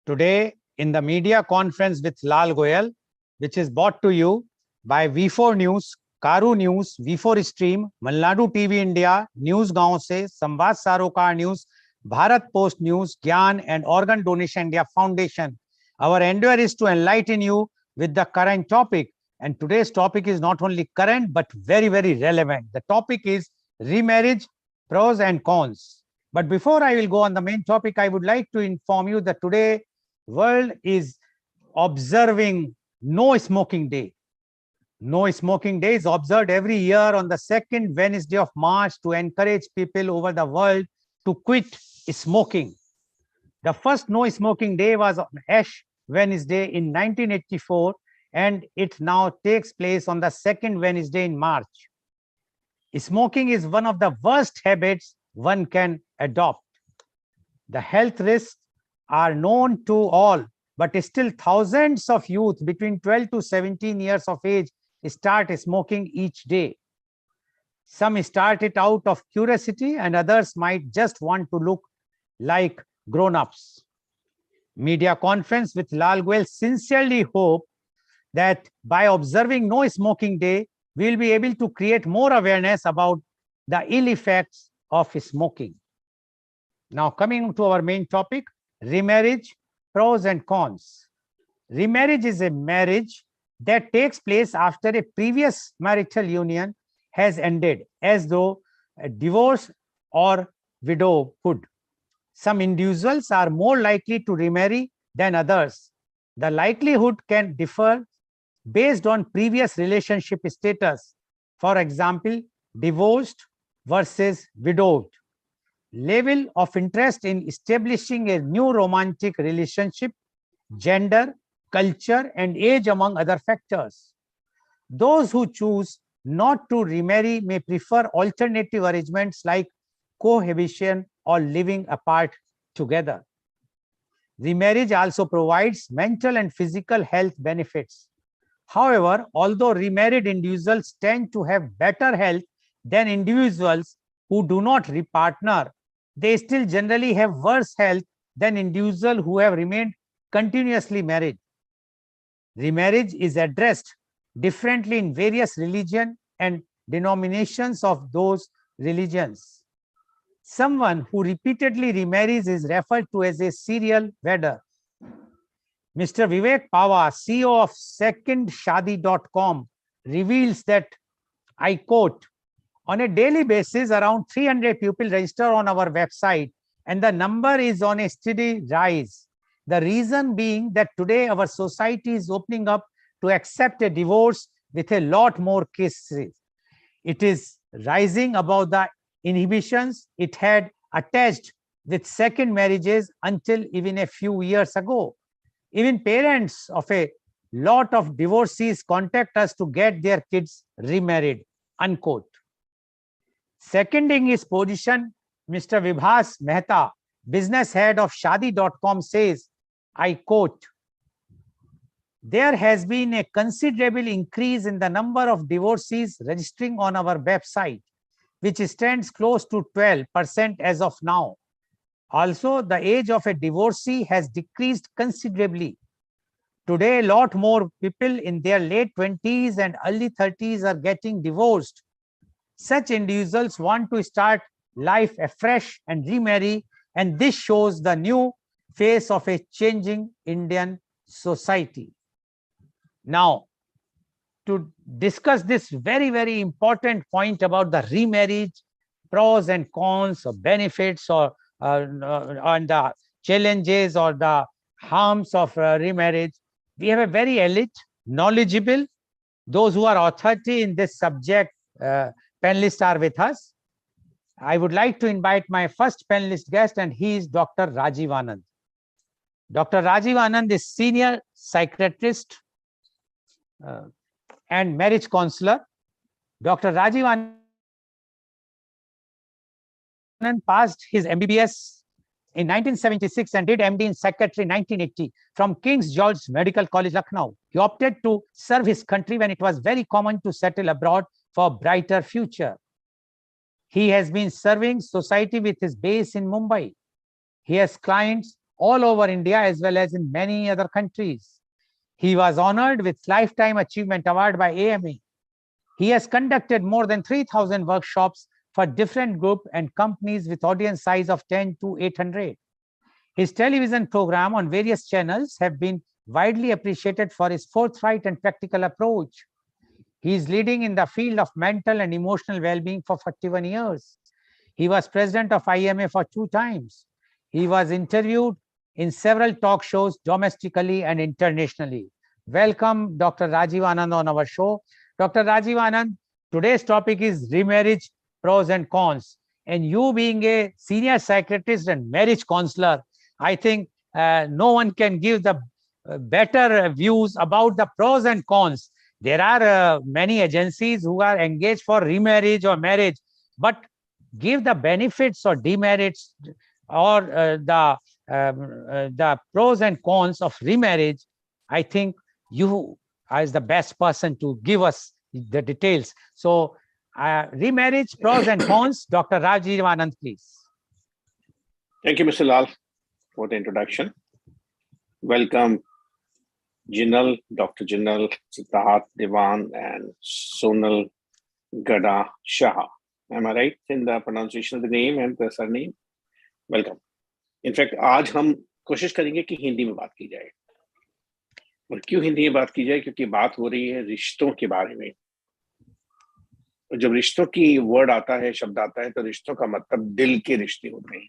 Today, in the media conference with Lal Goel, which is brought to you by V4 News, Karu News, V4 Stream, Malnadu TV India, News Gaon Se, Samvad Sarokar News, Bharat Post News, Gyan and Organ Donation India Foundation. Our endeavor is to enlighten you with the current topic. And today's topic is not only current, but very, very relevant. The topic is remarriage, pros and cons. But before I will go on the main topic, I would like to inform you that today world is observing No Smoking Day. No Smoking Day is observed every year on the second Wednesday of March to encourage people over the world to quit smoking. The first No Smoking Day was on Ash Wednesday in 1984, and it now takes place on the second Wednesday in March. Smoking is one of the worst habits one can adopt. The health risks are known to all, but still thousands of youth between 12 to 17 years of age start smoking each day. Some start it out of curiosity and others might just want to look like grown-ups. Media conference with Lal Goel sincerely hope that by observing No Smoking Day, we will be able to create more awareness about the ill effects of smoking. Now coming to our main topic, remarriage, pros and cons. Remarriage is a marriage that takes place after a previous marital union has ended, as though a divorce or widowhood. Some individuals are more likely to remarry than others. The likelihood can differ based on previous relationship status. For example, divorced versus widowed. Level of interest in establishing a new romantic relationship, gender, culture, and age, among other factors. Those who choose not to remarry may prefer alternative arrangements like cohabitation or living apart together. Remarriage also provides mental and physical health benefits. However, although remarried individuals tend to have better health than individuals who do not repartner, they still generally have worse health than individuals who have remained continuously married. Remarriage is addressed differently in various religions and denominations of those religions. Someone who repeatedly remarries is referred to as a serial wedder. Mr. Vivek Pawar, CEO of secondshadi.com, reveals that, I quote, on a daily basis, around 300 people register on our website, and the number is on a steady rise. The reason being that today our society is opening up to accept a divorce with a lot more cases. It is rising above the inhibitions it had attached with second marriages until even a few years ago. Even parents of a lot of divorcees contact us to get their kids remarried, unquote. Seconding his position, Mr. Vibhas Mehta, business head of Shadi.com, says, I quote, there has been a considerable increase in the number of divorcees registering on our website, which stands close to 12% as of now. Also, the age of a divorcee has decreased considerably. Today, a lot more people in their late 20s and early 30s are getting divorced. Such individuals want to start life afresh and remarry, and this shows the new face of a changing Indian society. Now, to discuss this very, very important point about the remarriage, pros and cons or benefits or and the challenges or the harms of remarriage, we have a very elite, knowledgeable, those who are authority in this subject, panelists are with us. I would like to invite my first panelist guest, and he is Dr. Rajiv Anand. Dr. Rajiv Anand is senior psychiatrist and marriage counselor. Dr. Rajiv Anand passed his MBBS in 1976 and did MD in psychiatry in 1980 from King's George Medical College, Lucknow. He opted to serve his country when it was very common to settle abroad for a brighter future. He has been serving society with his base in Mumbai. He has clients all over India as well as in many other countries. He was honored with Lifetime Achievement Award by AMA. He has conducted more than 3,000 workshops for different groups and companies with audience size of 10 to 800. His television program on various channels have been widely appreciated for his forthright and practical approach. He is leading in the field of mental and emotional well-being for 41 years. He was president of IMA for 2 times. He was interviewed in several talk shows domestically and internationally. Welcome, Dr. Rajiv Anand on our show. Dr. Rajiv Anand, today's topic is remarriage, pros and cons. And you being a senior psychiatrist and marriage counselor, I think no one can give the better views about the pros and cons. There are many agencies who are engaged for remarriage or marriage, but give the benefits or demerits or the pros and cons of remarriage. I think you are the best person to give us the details. So remarriage, pros and cons, Dr. Rajiv Anand, please. Thank you, Mr. Lal, for the introduction. Welcome, Jinal, Dr. Jinal, Siddharth Devan, and Sonal Gada Shah. Am I right in the pronunciation of the name and the surname? Welcome. In fact, आज हम कोशिश करेंगे कि हिंदी में बात की जाए. और क्यों हिंदी में बात की जाए? क्योंकि बात हो रही है रिश्तों के बारे में. और जब रिश्तों की वर्ड आता है, शब्द आता है, तो रिश्तों का मतलब दिल के रिश्ते होते हैं.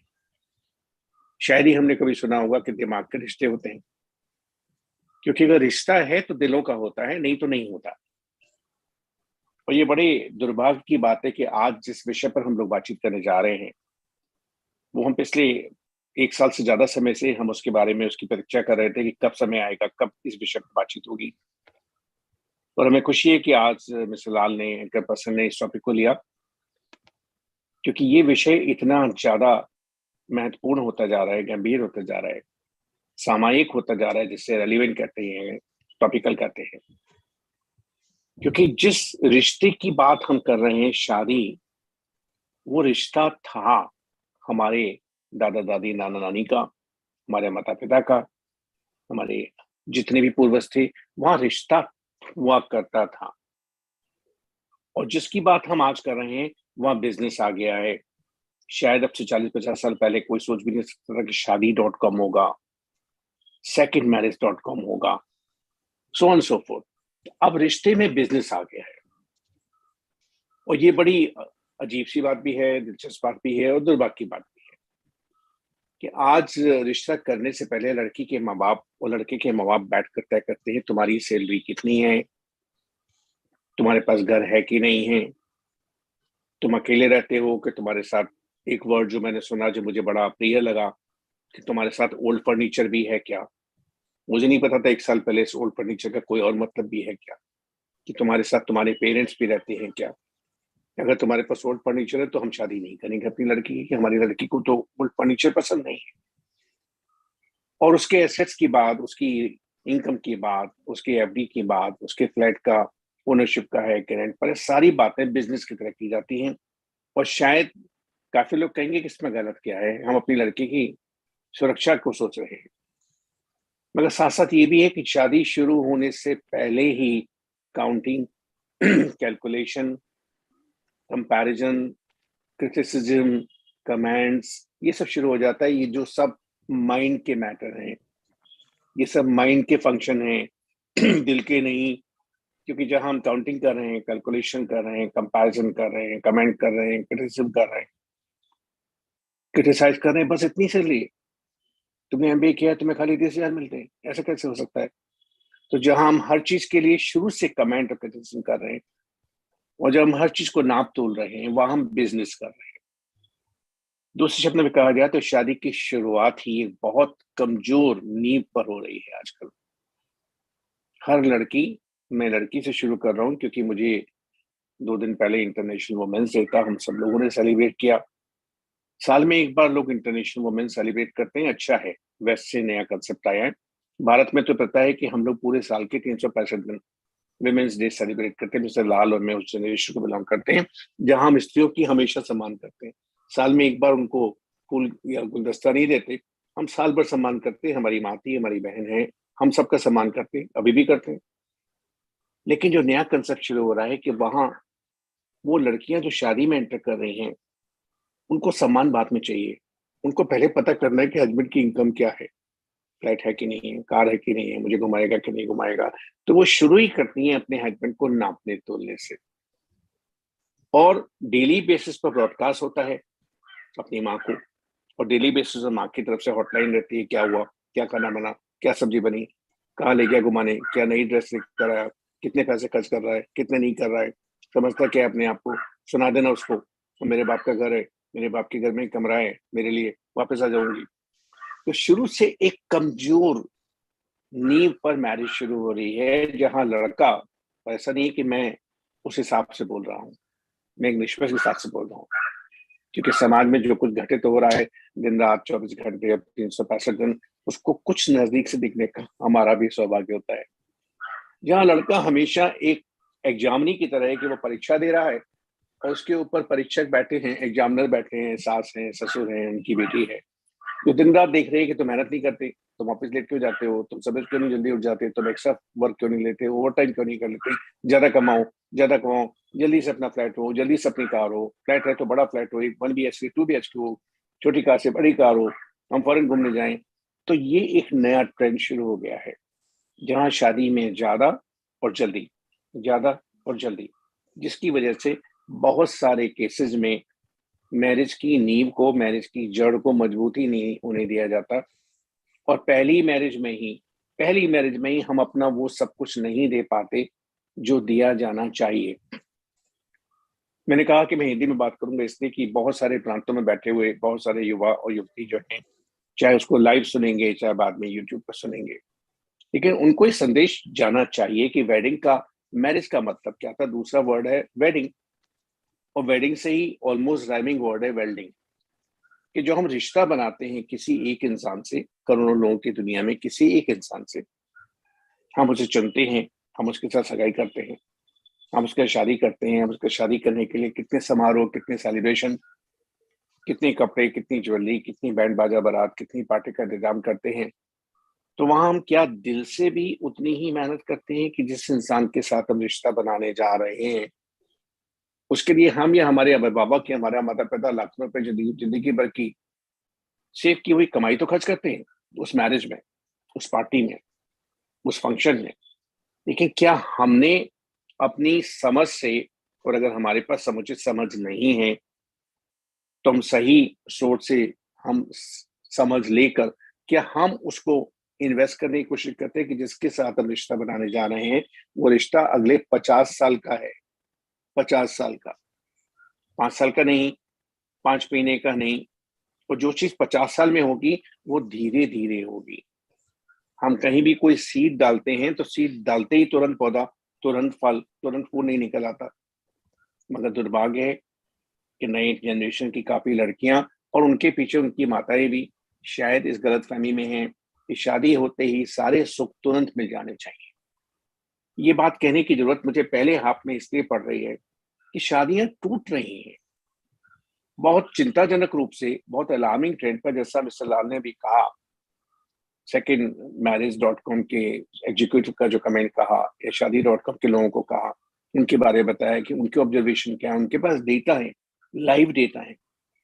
शायद ही हमने कभी सुना होगा कि दिमाग के रिश्ते होते हैं, क्योंकि अगर रिश्ता है तो दिलों का होता है, नहीं तो नहीं होता. और ये बड़े दुर्भाग्य की बात है कि आज जिस विषय पर हम लोग बातचीत करने जा रहे हैं, वो हम पिछले 1 साल से ज्यादा समय से हम उसके बारे में उसकी प्रतीक्षा कर रहे थे कि कब समय आएगा, कब इस विषय पर बातचीत होगी. और हमें खुशी है कि आज मिस्टर लाल ने, एंकर पर्सन ने इस टॉपिक को लिया, क्योंकि ये विषय इतना ज्यादा महत्वपूर्ण होता जा रहा है, गंभीर होता जा रहा है, सामायिक होता जा रहा है, जिससे रेलिवेंट कहते हैं, टॉपिकल कहते हैं. क्योंकि जिस रिश्ते की बात हम कर रहे हैं, शादी, वो रिश्ता था हमारे दादा दादी, नाना नानी का, हमारे माता पिता का, हमारे जितने भी पूर्वज थे, वहां रिश्ता हुआ करता था. और जिसकी बात हम आज कर रहे हैं, वहां बिजनेस आ गया है. शायद अब से 40-50 साल पहले कोई सोच भी नहीं सकता था कि शादी.com होगा, secondmarriage.com होगा, so on so forth. अब रिश्ते में बिजनेस आ गया है. और ये बड़ी अजीब सी बात भी है, दिलचस्प बात भी है और दुर्भाग्य की बात भी है कि आज रिश्ता करने से पहले लड़की के माँ बाप और लड़के के माँ बाप बैठकर तय करते हैं तुम्हारी सैलरी कितनी है, तुम्हारे पास घर है कि नहीं है, तुम अकेले रहते हो कि तुम्हारे साथ, एक वर्ड जो मैंने सुना जो मुझे बड़ा प्रिय लगा, कि तुम्हारे साथ ओल्ड फर्नीचर भी है क्या. मुझे नहीं पता था 1 साल पहले इस ओल्ड फर्नीचर का कोई और मतलब भी है क्या, कि तुम्हारे साथ तुम्हारे पेरेंट्स भी रहते हैं क्या. अगर तुम्हारे पास ओल्ड फर्नीचर है तो हम शादी नहीं करेंगे अपनी लड़की की, कि हमारी लड़की को तो ओल्ड फर्नीचर पसंद नहीं है. और उसके एसेट्स की बात, उसकी इनकम की बात, उसके एफडी की बात, उसके फ्लैट का ओनरशिप का है कि रेंट पर है, सारी बातें बिजनेस की तरह की जाती हैं. और शायद काफी लोग कहेंगे कि इसमें गलत क्या है, हम अपनी लड़की की सुरक्षा को सोच रहे हैं. मगर साथ साथ ये भी है कि शादी शुरू होने से पहले ही counting, calculation, comparison, criticism, comments, ये सब शुरू हो जाता है. ये जो सब माइंड के मैटर हैं, ये सब माइंड के फंक्शन हैं, दिल के नहीं. क्योंकि जहां हम काउंटिंग कर रहे हैं, कैलकुलेशन कर रहे हैं, कंपैरिजन कर रहे हैं, कमेंट कर रहे हैं, क्रिटिसिज्म कर रहे हैं, क्रिटिसाइज कर रहे हैं, बस इतनी से लिए तुमने एमबीए किया, तुम्हें खाली 30,000 मिलते हैं, ऐसा कैसे हो सकता है. तो जहां हम हर चीज के लिए शुरू से कमेंट और क्रिटिसिज्म कर रहे हैं, और जब हम हर चीज को नाप तोल रहे हैं, वहां हम बिजनेस कर रहे हैं. दूसरे शब्द में कहा गया तो शादी की शुरुआत ही एक बहुत कमजोर नींव पर हो रही है आजकल. हर लड़की, मैं लड़की से शुरू कर रहा हूँ क्योंकि मुझे 2 दिन पहले इंटरनेशनल वुमेन्स डे था, हम सब लोगों ने सेलिब्रेट किया. साल में एक बार लोग इंटरनेशनल वुमेन सेलिब्रेट करते हैं, अच्छा है, वेस्ट से नया कंसेप्ट आया है. भारत में तो पता है कि हम लोग पूरे साल के 365 दिन विमेंस डे सेलिब्रेट करते हैं. मिस्टर लाल और मैं उस जनरेशन को बिलोंग करते हैं जहां हम स्त्रियों की हमेशा सम्मान करते हैं. साल में एक बार उनको फूल या गुलदस्ता नहीं देते, हम साल भर सम्मान करते हैं, हमारी माँ थी, हमारी बहन है, हम सबका सम्मान करते हैं, अभी भी करते हैं। लेकिन जो नया कंसेप्ट शुरू हो रहा है कि वहां वो लड़कियां जो शादी में एंटर कर रही हैं, उनको सम्मान बाद में चाहिए। उनको पहले पता करना है कि हस्बैंड की इनकम क्या है, फ्लैट है कि नहीं है, कार है कि नहीं है, मुझे घुमाएगा कि नहीं घुमाएगा। तो वो शुरू ही करती हैं अपने हस्बैंड को नापने तोलने से। और डेली बेसिस पर ब्रॉडकास्ट होता है अपनी माँ को, और डेली बेसिस पर माँ की तरफ से हॉटलाइन रहती है, क्या हुआ, क्या खाना बना, क्या सब्जी बनी, कहाँ ले गया घुमाने, क्या नई ड्रेस लेकर आया, कितने पैसे खर्च कर रहा है, कितने नहीं कर रहा है, समझता क्या है अपने आप को, सुना देना उसको, तो मेरे बाप का घर है, मेरे बाप के घर में ही कमरा है मेरे लिए, वापस आ जाऊंगी। तो शुरू से एक कमजोर नींव पर मैरिज शुरू हो रही है, जहां लड़का, ऐसा नहीं है कि मैं उस हिसाब से बोल रहा हूँ, मैं एक निष्पक्ष हिसाब से बोल रहा हूँ, क्योंकि समाज में जो कुछ घटित हो रहा है दिन रात 24 घंटे 365 दिन, उसको कुछ नजदीक से दिखने का हमारा भी सौभाग्य होता है। जहाँ लड़का हमेशा एक एग्जामिनी की तरह है कि वो परीक्षा दे रहा है, और उसके ऊपर परीक्षक बैठे हैं, एग्जामिनर बैठे हैं, सास हैं, ससुर हैं, उनकी बेटी है, जो दिन रात देख रहे हैं कि तुम मेहनत नहीं करते, तुम ऑफिस लेट क्यों जाते हो, तुम सुबह क्यों नहीं जल्दी उठ जाते, तुम एक्स्ट्रा वर्क क्यों नहीं लेते, ओवर टाइम क्यों नहीं कर लेते, ज्यादा कमाओ, ज्यादा कमाओ, जल्दी से अपना फ्लैट हो, जल्दी से अपनी कार हो, फ्लैट है तो बड़ा फ्लैट हो, एक 1 BHK 2 BHK हो, छोटी कार से बड़ी कार हो, हम फॉरेन घूमने जाएं। तो ये एक नया ट्रेंड शुरू हो गया है, जहाँ शादी में ज्यादा और जल्दी, ज्यादा और जल्दी, जिसकी वजह से बहुत सारे केसेस में मैरिज की नींव को, मैरिज की जड़ को मजबूती नहीं होने दिया जाता, और पहली मैरिज में ही हम अपना वो सब कुछ नहीं दे पाते जो दिया जाना चाहिए। मैंने कहा कि मैं हिंदी में बात करूंगा इसलिए कि बहुत सारे प्रांतों में बैठे हुए बहुत सारे युवा और युवती जो हैं, चाहे उसको लाइव सुनेंगे चाहे बाद में यूट्यूब पर सुनेंगे, लेकिन उनको ये संदेश जाना चाहिए कि वेडिंग का, मैरिज का मतलब क्या था। दूसरा वर्ड है वेडिंग, और वेडिंग से ही ऑलमोस्ट राइमिंग वर्ड है वेल्डिंग, कि जो हम रिश्ता बनाते हैं किसी एक इंसान से, करोड़ों लोगों की दुनिया में किसी एक इंसान से, हम उसे चुनते हैं, हम उसके साथ सगाई करते हैं, हम उसके साथ शादी करते हैं, हम उसके शादी करने के लिए कितने समारोह, कितने सेलिब्रेशन, कितने कपड़े, कितनी ज्वेलरी, कितनी बैंड बाजा बारात, कितनी पार्टी का इंतजाम करते हैं। तो वहां हम क्या दिल से भी उतनी ही मेहनत करते हैं कि जिस इंसान के साथ हम रिश्ता बनाने जा रहे हैं, उसके लिए हम या हमारे अभिभावक या हमारे माता पिता लाखों रुपए जिंदगी भर की सेव की हुई कमाई तो खर्च करते हैं उस मैरिज में, उस पार्टी में, उस फंक्शन में। लेकिन क्या हमने अपनी समझ से, और अगर हमारे पास समुचित समझ नहीं है, तो हम सही सोच से, हम समझ लेकर, क्या हम उसको इन्वेस्ट करने की कोशिश करते हैं कि जिसके साथ हम रिश्ता बनाने जा रहे हैं वो रिश्ता अगले 50 साल का है, 50 साल का, 5 साल का नहीं, 5 महीने का नहीं। और जो चीज 50 साल में होगी वो धीरे धीरे होगी। हम कहीं भी कोई सीड डालते हैं तो सीड डालते ही तुरंत पौधा, तुरंत फल, तुरंत फूल नहीं निकल आता। मगर दुर्भाग्य है कि नई जनरेशन की काफी लड़कियां और उनके पीछे उनकी माताएं भी शायद इस गलतफहमी में हैं कि शादी होते ही सारे सुख तुरंत मिल जाने चाहिए। ये बात कहने की जरूरत मुझे पहले हाफ में इसलिए पड़ रही है कि शादियां टूट रही हैं बहुत चिंताजनक रूप से, बहुत अलार्मिंग ट्रेंड पर, जैसा मिस्टर लाल ने भी कहा। सेकेंड मैरिज .com के एग्जीक्यूटिव का जो कमेंट कहा, या शादी.com के लोगों को कहा, उनके बारे में बताया कि उनके ऑब्जर्वेशन क्या है, उनके पास डेटा है, लाइव डेटा है,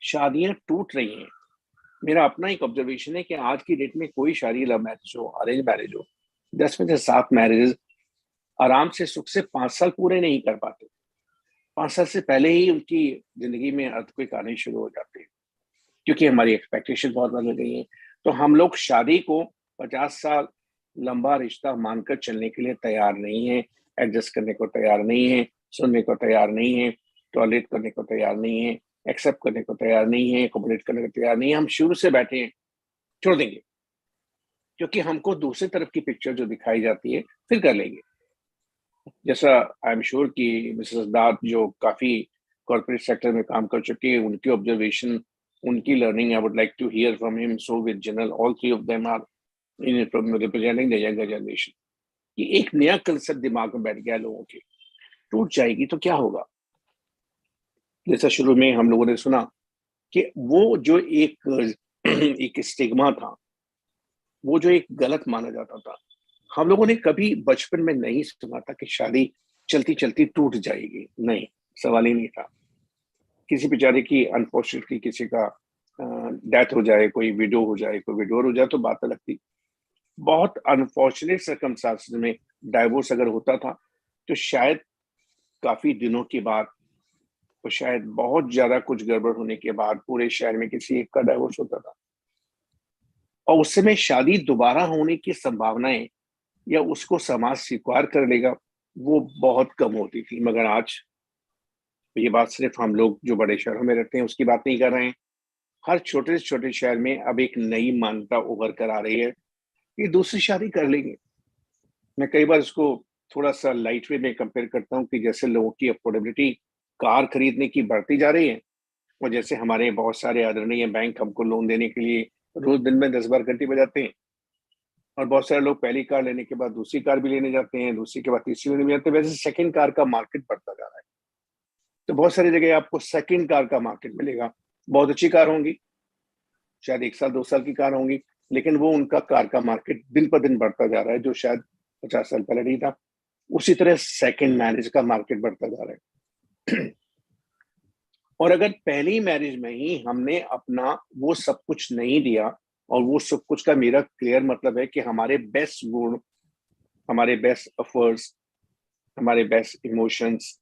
शादियां टूट रही हैं। मेरा अपना एक ऑब्जर्वेशन है कि आज की डेट में कोई शादी, लव मैरिज हो, अरेंज मैरिज हो, 10 में से 7 मैरिजेस आराम से सुख से 5 साल पूरे नहीं कर पाते। 5 साल से पहले ही उनकी जिंदगी में अर्थक्वेक आने शुरू हो जाते हैं, क्योंकि हमारी एक्सपेक्टेशन बहुत बदल गई है। तो हम लोग शादी को 50 साल लंबा रिश्ता मानकर चलने के लिए तैयार नहीं है, एडजस्ट करने को तैयार नहीं है, सुनने को तैयार नहीं है, टॉलरेट करने को तैयार नहीं है, एक्सेप्ट करने को तैयार नहीं है, कोऑपरेट करने को तैयार नहीं है। हम शुरू से बैठे हैं, छोड़ देंगे, क्योंकि हमको दूसरी तरफ की पिक्चर जो दिखाई जाती है फिर कर लेंगे। जैसा आई एम श्योर कि मिसेस दाद जो काफी कॉर्पोरेट सेक्टर में काम कर चुके हैं, उनकी ऑब्जर्वेशन, उनकी learning, I would like to hear from him. So with general, all three of them are in representing the younger generation. कि एक नया कंसेप्ट दिमाग में बैठ गया लोगों के, टूट जाएगी तो क्या होगा। जैसा शुरू में हम लोगों ने सुना कि वो जो एक एक स्टिग्मा था, वो जो एक गलत माना जाता था, हम लोगों ने कभी बचपन में नहीं सुना था कि शादी चलती चलती टूट जाएगी। नहीं, सवाल ही नहीं था। किसी बेचारे की अनफॉर्चुनेटली किसी का डेथ हो जाए, कोई विडो हो जाए, कोई विडोर हो जाए तो बात अलग थी। बहुत अनफॉर्चुनेट सर्कमस्टांसेस में डाइवोर्स अगर होता था तो शायद काफी दिनों के बाद, तो शायद बहुत ज्यादा कुछ गड़बड़ होने के बाद पूरे शहर में किसी एक का डाइवोर्स होता था, और उस समय शादी दोबारा होने की संभावनाएं या उसको समाज स्वीकार कर लेगा वो बहुत कम होती थी। मगर आज ये बात सिर्फ हम लोग जो बड़े शहरों में रहते हैं उसकी बात नहीं कर रहे हैं। हर छोटे से छोटे शहर में अब एक नई मान्यता उभर कर आ रही है कि दूसरी शादी कर लेंगे। मैं कई बार इसको थोड़ा सा लाइट वे में कंपेयर करता हूँ कि जैसे लोगों की अफोर्डेबिलिटी कार खरीदने की बढ़ती जा रही है, और जैसे हमारे बहुत सारे आदरणीय बैंक हमको लोन देने के लिए रोज दिन में 10 बार घंटी बजाते हैं, और बहुत सारे लोग पहली कार लेने के बाद दूसरी कार भी लेने जाते हैं, दूसरी के बाद तीसरी लेने जाते हैं, वैसे सेकंड कार का मार्केट बढ़ता जा रहा है। तो बहुत सारी जगह आपको सेकंड कार का मार्केट मिलेगा। बहुत अच्छी कार होंगी, शायद 1 साल 2 साल की कार होंगी, लेकिन वो उनका कार का मार्केट दिन पर दिन बढ़ता जा रहा है, जो शायद 50 साल पहले नहीं था। उसी तरह सेकंड मैरिज का मार्केट बढ़ता जा रहा है। और अगर पहली मैरिज में ही हमने अपना वो सब कुछ नहीं दिया, और वो सब कुछ का मेरा क्लियर मतलब है कि हमारे बेस्ट गुण, हमारे बेस्ट एफर्ट्स, हमारे बेस्ट इमोशंस,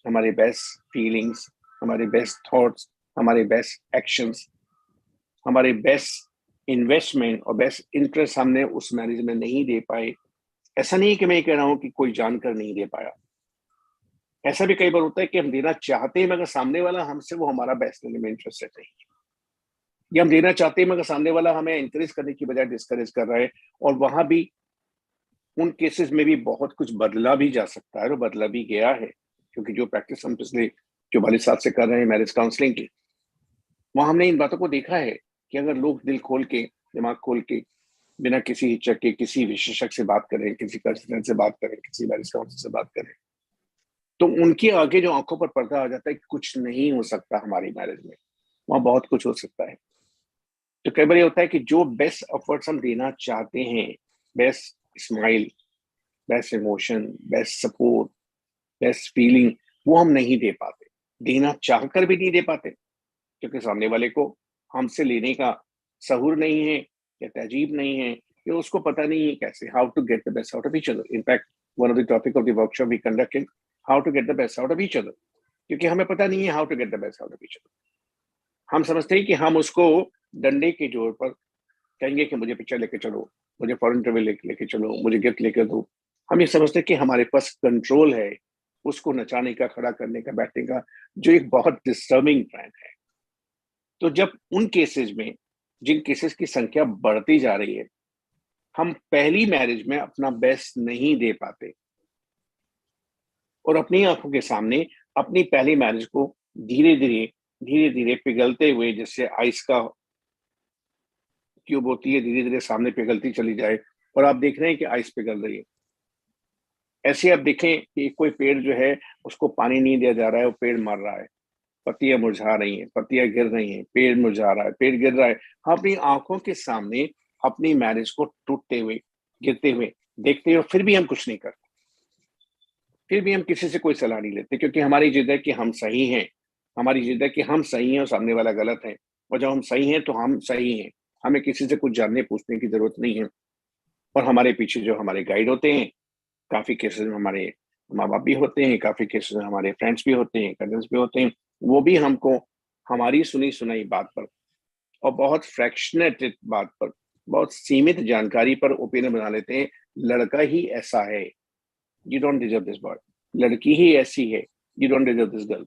हमारे बेस्ट फीलिंग्स, हमारे बेस्ट थॉट्स, हमारे बेस्ट एक्शंस, हमारे बेस्ट इन्वेस्टमेंट और बेस्ट इंटरेस्ट हमने उस मैरिज में नहीं दे पाए। ऐसा नहीं कि मैं कह रहा हूं कि कोई जानकर नहीं दे पाया, ऐसा भी कई बार होता है कि हम देना चाहते हैं मगर सामने वाला हमसे वो हमारा बेस्ट देने में इंटरेस्टेड नहीं है, या हम देना चाहते हैं मगर सामने वाला हमें इंकरेज करने की बजाय डिस्करेज कर रहा है। और वहां भी उन केसेस में भी बहुत कुछ बदला भी जा सकता है, और बदला भी गया है, क्योंकि जो प्रैक्टिस हम पिछले 44 साल से कर रहे हैं मैरिज काउंसलिंग की, वहां हमने इन बातों को देखा है कि अगर लोग दिल खोल के, दिमाग खोल के, बिना किसी हिचक के किसी विशेषज्ञ से बात करें, किसी कंसल्टेंट से बात करें, किसी मैरिज काउंसलर से बात करें, तो उनके आगे जो आंखों पर पर्दा आ जाता है कि कुछ नहीं हो सकता हमारी मैरिज में, वहां बहुत कुछ हो सकता है। तो कई बार ये होता है कि जो बेस्ट एफर्ट्स हम देना चाहते हैं, best smile, best emotion, best support, best feeling, वो हम नहीं दे पाते, देना चाहकर भी नहीं दे पाते, क्योंकि सामने वाले को हमसे लेने का सहूर नहीं है या तहजीब नहीं है, या उसको पता नहीं है कैसे how to get the best out of each other. In fact one of the topic of the workshop we conducted, how to get the best out of each other, क्योंकि हमें पता नहीं है how to get the best out of each other. हम समझते हैं कि हम उसको डंडे के जोर पर कहेंगे कि मुझे पिक्चर लेके चलो, मुझे फॉरेन ट्रेवल लेके चलो, मुझे गिफ्ट लेकर दो। हम ये समझते हैं कि हमारे पास कंट्रोल है उसको नचाने का, खड़ा करने का, बैठने का, जो एक बहुत डिस्टर्बिंग ट्रेंड है। तो जब उन केसेस में, जिन केसेस की संख्या बढ़ती जा रही है, हम पहली मैरिज में अपना बेस्ट नहीं दे पाते, और अपनी आंखों के सामने अपनी पहली मैरिज को धीरे धीरे पिघलते हुए, जैसे आइस का क्यूब होती है, धीरे धीरे सामने पिघलती चली जाए, और आप देख रहे हैं कि आइस पिघल रही है। ऐसे आप देखें कि कोई पेड़ जो है उसको पानी नहीं दिया जा रहा है, वो पेड़ मर रहा है, पत्तियां मुरझा रही हैं, पत्तियां गिर रही हैं, पेड़ मुरझा रहा है, पेड़ गिर रहा है। हम अपनी आंखों के सामने अपनी मैरिज को टूटते हुए, गिरते हुए देखते हुए, फिर भी हम कुछ नहीं करते, फिर भी हम किसी से कोई सलाह नहीं लेते, क्योंकि हमारी जिद है कि हम सही हैं, हमारी जिद है कि हम सही हैं और सामने वाला गलत है, और जब हम सही हैं तो हम सही हैं, हमें किसी से कुछ जानने पूछने की जरूरत नहीं है। और हमारे पीछे जो हमारे गाइड होते हैं, काफी केसेस में हमारे माँ बाप भी होते हैं, काफी केसेस में हमारे फ्रेंड्स भी होते हैं, कजन्स भी होते हैं, वो भी हमको हमारी सुनी सुनाई बात पर और बहुत फ्रैक्शनेटेड बात पर, बहुत सीमित जानकारी पर ओपिनियन बना लेते हैं। लड़का ही ऐसा है, you don't deserve this boy, लड़की ही ऐसी है, you don't deserve this girl,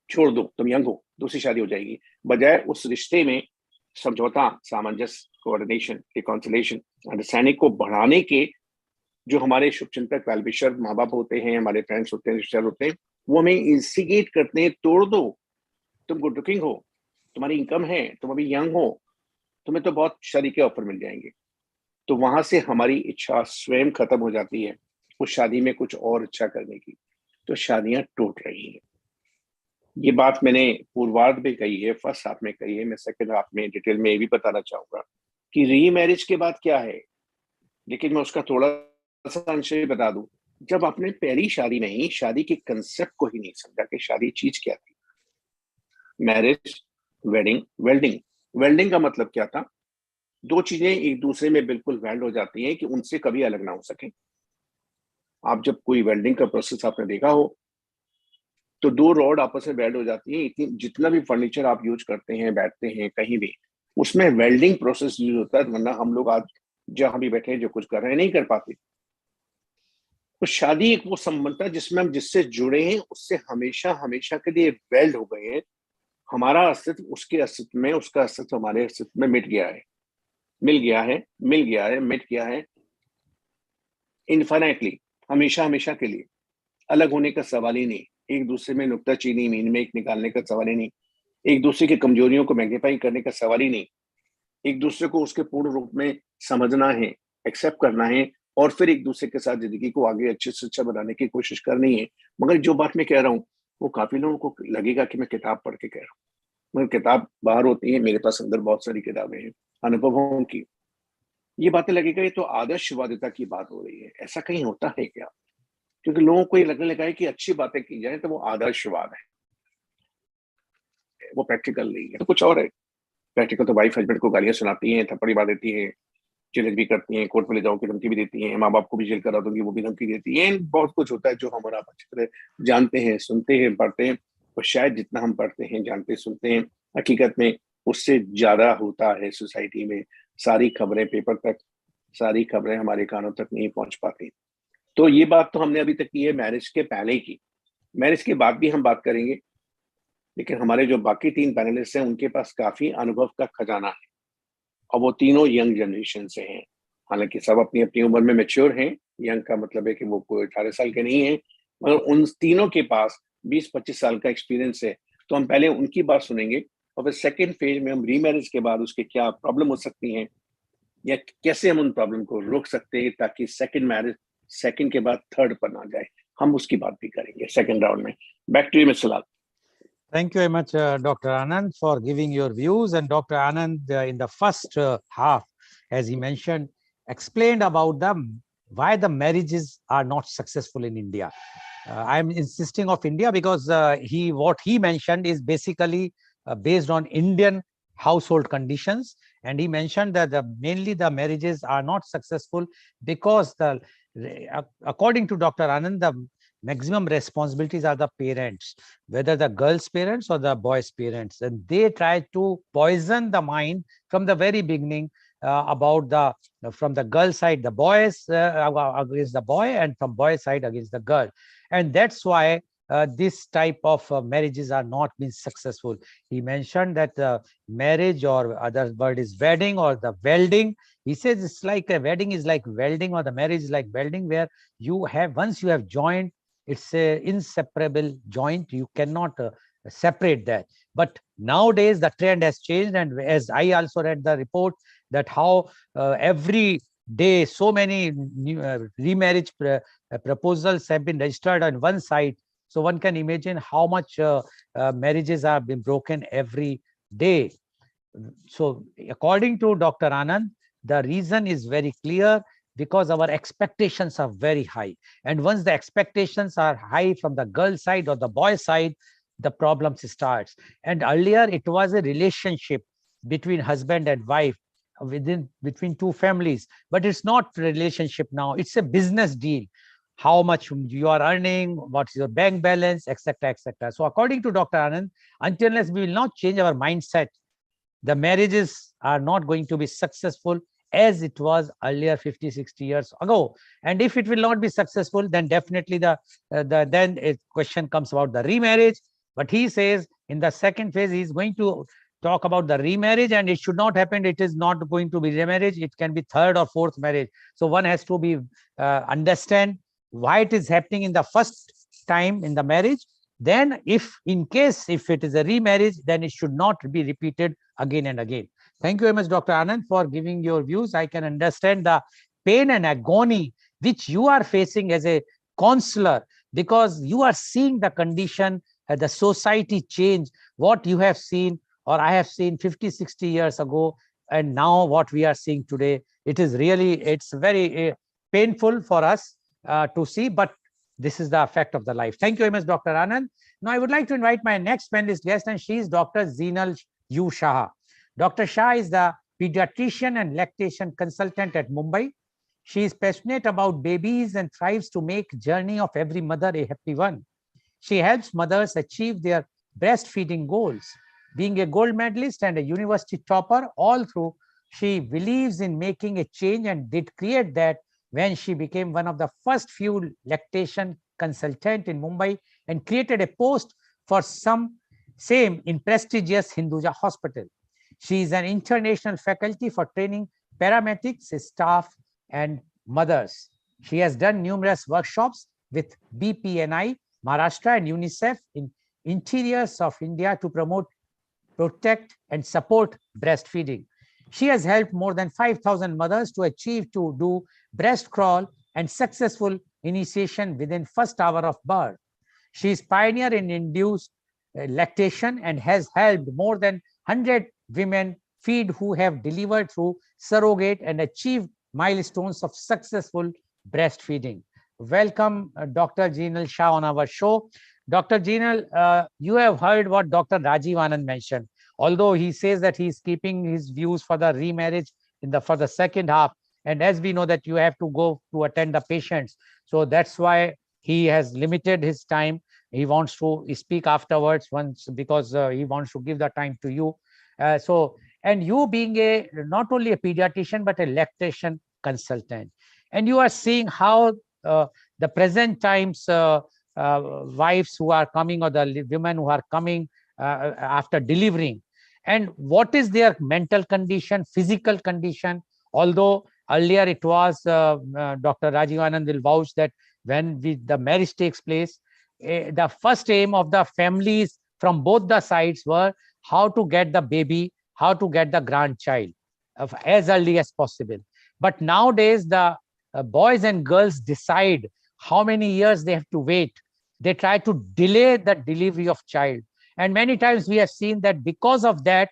छोड़ दो, तुम यंग हो, दूसरी शादी हो जाएगी, बजाय उस रिश्ते में समझौता, सामंजस्य, कोऑर्डिनेशन, रिकॉन्सिलेशन, अंडरस्टैंडिंग को बढ़ाने के जो हमारे शुभचिंतक, वेलविशर, माँ बाप होते हैं, हमारे फ्रेंड्स होते हैं, रिश्तेदार होते हैं, वो हमें इंस्टिगेट करते हैं, तोड़ दो, तुम गुड लुकिंग हो, तुम्हारी इनकम है, तुम अभी यंग हो, तुम्हें तो बहुत शादी के ऑफर मिल जाएंगे। तो वहां से हमारी इच्छा स्वयं खत्म हो जाती है उस शादी में कुछ और अच्छा करने की, तो शादियां टूट रही हैं। ये बात मैंने पूर्वार्ध में कही है, फर्स्ट हाफ में कही है। मैं सेकंड हाफ में डिटेल में ये भी बताना चाहूंगा कि री मैरिज के बाद क्या है, लेकिन मैं उसका थोड़ा सा अंश भी बता दूं। जब आपने पहली शादी में ही शादी के कंसेप्ट को ही नहीं समझा कि शादी चीज क्या थी, मैरिज, वेडिंग, वेल्डिंग। वेल्डिंग का मतलब क्या था? दो चीजें एक दूसरे में बिल्कुल वेल्ड हो जाती हैं कि उनसे कभी अलग ना हो सके। आप जब कोई वेल्डिंग का प्रोसेस आपने देखा हो तो दो रॉड आपस में वेल्ड हो जाती है। इतनी जितना भी फर्नीचर आप यूज करते हैं, बैठते हैं कहीं भी, उसमें वेल्डिंग प्रोसेस यूज होता है, वरना हम लोग आज जहां भी बैठे हैं जो कुछ कर रहे हैं नहीं कर पाते। तो शादी एक वो संबंध है जिसमें हम जिससे जुड़े हैं उससे हमेशा हमेशा के लिए वेल्ड हो गए हैं। हमारा अस्तित्व उसके अस्तित्व में, उसका अस्तित्व हमारे अस्तित्व में मिट गया है, मिल गया है, मिल गया है, मिट गया है इनफाइनाइटली, हमेशा हमेशा के लिए। अलग होने का सवाल ही नहीं, एक दूसरे में नुक्ताचीनी मीन में एक निकालने का सवाल ही नहीं, एक दूसरे की कमजोरियों को मैग्नीफाई करने का सवाल ही नहीं, एक दूसरे को उसके पूर्ण रूप में समझना है, एक्सेप्ट करना है, और फिर एक दूसरे के साथ जिंदगी को आगे अच्छे से अच्छा बनाने की कोशिश करनी है। मगर जो बात मैं कह रहा हूँ वो काफी लोगों को लगेगा कि मैं किताब पढ़ के कह रहा हूँ, मगर किताब बाहर होती है, मेरे पास अंदर बहुत सारी किताबें हैं अनुभवों की। ये बातें लगेगा ये तो आदर्शवादिता की बात हो रही है, ऐसा कहीं होता है क्या? क्योंकि लोगों को ये लगने लगा है कि अच्छी बातें की जाए तो वो आदर्शवाद है, वो प्रैक्टिकल नहीं है, तो कुछ और है। प्रैक्टिकल तो वाइफ हस्बैंड को गालियां सुनाती हैं, थप्पड़ मार देती हैं, चैलेंज भी करती हैं, कोर्ट में ले जाओ की धमकी भी देती हैं, माँ बाप को भी जेल करा दूंगी वो भी धमकी देती है। बहुत कुछ होता है जो हम और आप अच्छी तरह जानते हैं, सुनते हैं, पढ़ते हैं। और शायद जितना हम पढ़ते हैं, जानते, सुनते हैं, हकीकत में उससे ज्यादा होता है सोसाइटी में। सारी खबरें पेपर तक, सारी खबरें हमारे कानों तक नहीं पहुंच पाती। तो ये बात तो हमने अभी तक की है मैरिज के पहले की। मैरिज के बाद भी हम बात करेंगे, लेकिन हमारे जो बाकी तीन पैनलिस्ट हैं उनके पास काफी अनुभव का खजाना है, और वो तीनों यंग जनरेशन से हैं। हालांकि सब अपनी अपनी उम्र में मेच्योर हैं, यंग का मतलब है कि वो कोई 18 साल के नहीं है, मगर उन तीनों के पास 20-25 साल का एक्सपीरियंस है। तो हम पहले उनकी बात सुनेंगे, और फिर सेकेंड फेज में हम रीमैरिज के बाद उसके क्या प्रॉब्लम हो सकती हैं, या कैसे हम उन प्रॉब्लम को रोक सकते हैं ताकि सेकेंड मैरिज, सेकेंड के बाद थर्ड पर ना जाए। हम उसकी बात भी करेंगे सेकेंड राउंड में। Back to you Mister Lal. Thank you very much, Dr. Anand, for giving your views. And Dr. Anand, in the first half, as he mentioned, explained about why the marriages are not successful in India. I'm insisting of India because what he mentioned is basically based on Indian household conditions, and he mentioned that mainly the marriages are not successful because according to Dr. Anand, the maximum responsibilities are the parents, whether the girl's parents or the boy's parents, and they try to poison the mind from the very beginning about from the girl side the boys against the boy, and from boy side against the girl, and that's why this type of marriages are not being successful. He mentioned that marriage, or other word is wedding or the welding. He says it's like a wedding is like welding, or the marriage is like welding, where you have, once you have joined, it's a inseparable joint. You cannot separate that. But nowadays the trend has changed, and as I also read the report that how every day so many new, remarriage proposals have been registered on one side. So one can imagine how much marriages are being broken every day. So according to Dr. Anand, the reason is very clear, because our expectations are very high. And once the expectations are high from the girl side or the boy side, the problem starts. And earlier it was a relationship between husband and wife, between two families, but it's not relationship now, it's a business deal. How much you are earning, what's your bank balance, etc., etc. So according to Dr. Anand, until unless we will not change our mindset, the marriages are not going to be successful as it was earlier 50-60 years ago. And if it will not be successful, then definitely then a question comes about the remarriage. But he says in the second phase he is going to talk about the remarriage, and it should not happen, it is not going to be remarriage, it can be third or fourth marriage. So one has to be understand why it is happening in the first time in the marriage. Then if in case if it is a remarriage, then it should not be repeated again and again. Thank you very much, Dr. Anand, for giving your views. I can understand the pain and agony which you are facing as a counselor, because you are seeing the condition the society change, what you have seen or I have seen 50, 60 years ago, and now what we are seeing today. It is really, it's very painful for us to see, but this is the effect of the life. Thank you very much, Dr. Anand. Now I would like to invite my next panelist guest, and she is Dr. Zeenal U. Shah. Dr. Shah is the pediatrician and lactation consultant at Mumbai. She is passionate about babies and thrives to make journey of every mother a happy one. She helps mothers achieve their breastfeeding goals. Being a gold medalist and a university topper, all through, she believes in making a change and did create that when she became one of the first few lactation consultant in Mumbai and created a post for same in prestigious Hinduja Hospital. She is an international faculty for training paramedics, staff, and mothers. She has done numerous workshops with BPNI, Maharashtra, and UNICEF in interiors of India to promote, protect, and support breastfeeding. She has helped more than 5,000 mothers to achieve to do breast crawl and successful initiation within first hour of birth. She is pioneer in induced lactation and has helped more than 100 women feed who have delivered through surrogate and achieved milestones of successful breastfeeding. Welcome, Dr. Zeenal Shah on our show. Dr. Zeenal, you have heard what Dr. Rajiv Anand mentioned. Although he says that he is keeping his views for the remarriage for the second half, and as we know that you have to go to attend the patients, so that's why he has limited his time. He wants to speak afterwards once because he wants to give the time to you. And you being not only a pediatrician but a lactation consultant, and you are seeing how the present times wives who are coming or the women who are coming after delivering, and what is their mental condition, physical condition. Although earlier it was Dr. Rajiv Anand will vouch that when the marriage takes place, the first aim of the families from both the sides were how to get the baby, how to get the grandchild as early as possible. But nowadays the boys and girls decide how many years they have to wait. They try to delay the delivery of child. And many times we have seen that because of that,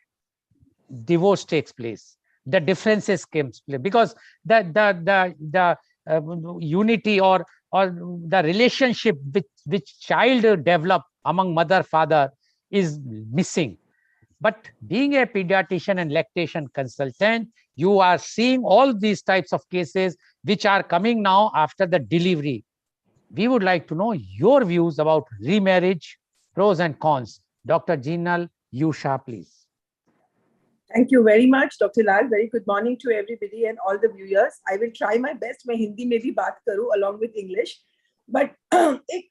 divorce takes place. The differences comes because the unity or the relationship which child develop among mother father is missing. But being a pediatrician and lactation consultant, you are seeing all these types of cases which are coming now after the delivery. We would like to know your views about remarriage, pros and cons. Dr. Zeenal U. Shah, please. Thank you very much, Dr. Lal. Very good morning to everybody and all the viewers. I will try my best. मैं हिंदी में भी बात करूं along with English. But एक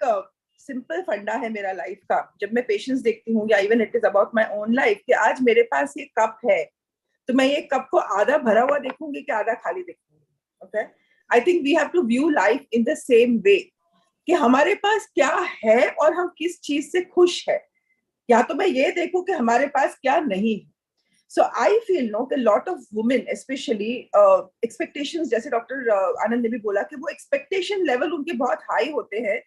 simple फंडा है मेरा life का. जब मैं पेशेंट्स देखती हूँ या even it is about my own life कि आज मेरे पास ये कप है, तो मैं ये कप को आधा भरा हुआ देखूंगी कि आधा खाली देखूंगी. Okay? I think we have to view life in the same way. कि हमारे पास क्या है और हम किस चीज से खुश है. या तो मैं ये देखूं कि हमारे पास क्या नहीं है. So I feel a lot of women, especially expectations, जैसे डॉक्टर आनंद ने भी बोला कि वो expectation level उनके बहुत high होते हैं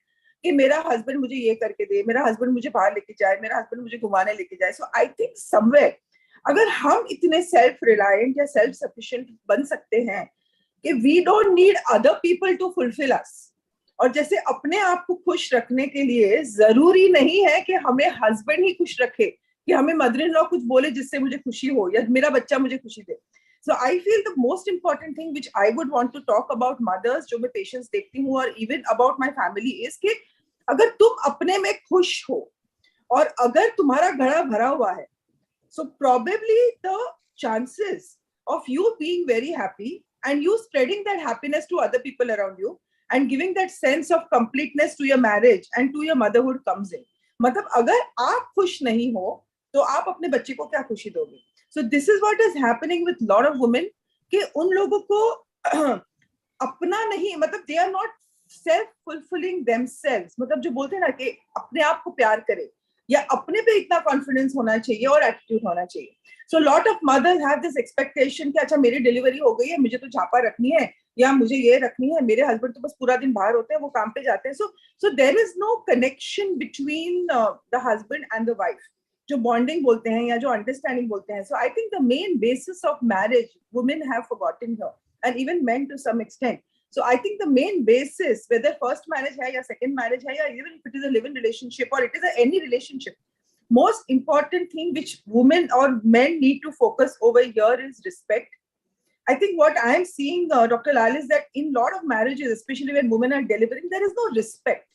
कि मेरा husband मुझे ये करके दे, मेरा husband मुझे बाहर लेके जाए, मेरा husband मुझे घुमाने लेके जाए. So I think somewhere अगर हम इतने self reliant या self sufficient बन सकते हैं कि we don't need other people to fulfill us. और जैसे अपने आप को खुश रखने के लिए जरूरी नहीं है कि हमें husband ही खुश रखे, कि हमें मदर इन लॉ कुछ बोले जिससे मुझे खुशी हो या मेरा बच्चा मुझे खुशी दे. So I feel the most important thing which I would want to talk about mothers जो मैं patients देखती हूँ और even about my family is कि अगर तुम अपने में खुश हो और अगर तुम्हारा घड़ा भरा हुआ है, so probably the chances of you being very happy and you spreading that happiness to other people around you and giving that sense of completeness to your marriage and to your motherhood comes in. मतलब अगर आप खुश नहीं हो तो आप अपने बच्चे को क्या खुशी दोगे. So this is what is happening with lot of women कि उन लोगों को अपना नहीं, मतलब they are not self fulfilling themselves. मतलब जो बोलते हैं ना कि अपने आप को प्यार करे या अपने पे इतना कॉन्फिडेंस होना चाहिए और एटीट्यूड होना चाहिए. So lot of mothers have this expectation कि अच्छा मेरी डिलीवरी हो गई है, मुझे तो झापा रखनी है, या मुझे ये रखनी है, मेरे हस्बैंड तो बस पूरा दिन बाहर होते हैं, वो काम पे जाते हैं. So there is no connection between the husband and the wife, जो bonding बोलते हैं या जो understanding बोलते हैं. So I think the main basis of marriage women have forgotten here, and even men to some extent. So I think the main basis, whether first marriage है या second marriage है, या even if it is a live-in relationship or it is any relationship, most important thing which women or men need to focus over here is respect. I think what I am seeing, Dr. Lal, is that in lot of marriages, especially when women are delivering, there is no respect.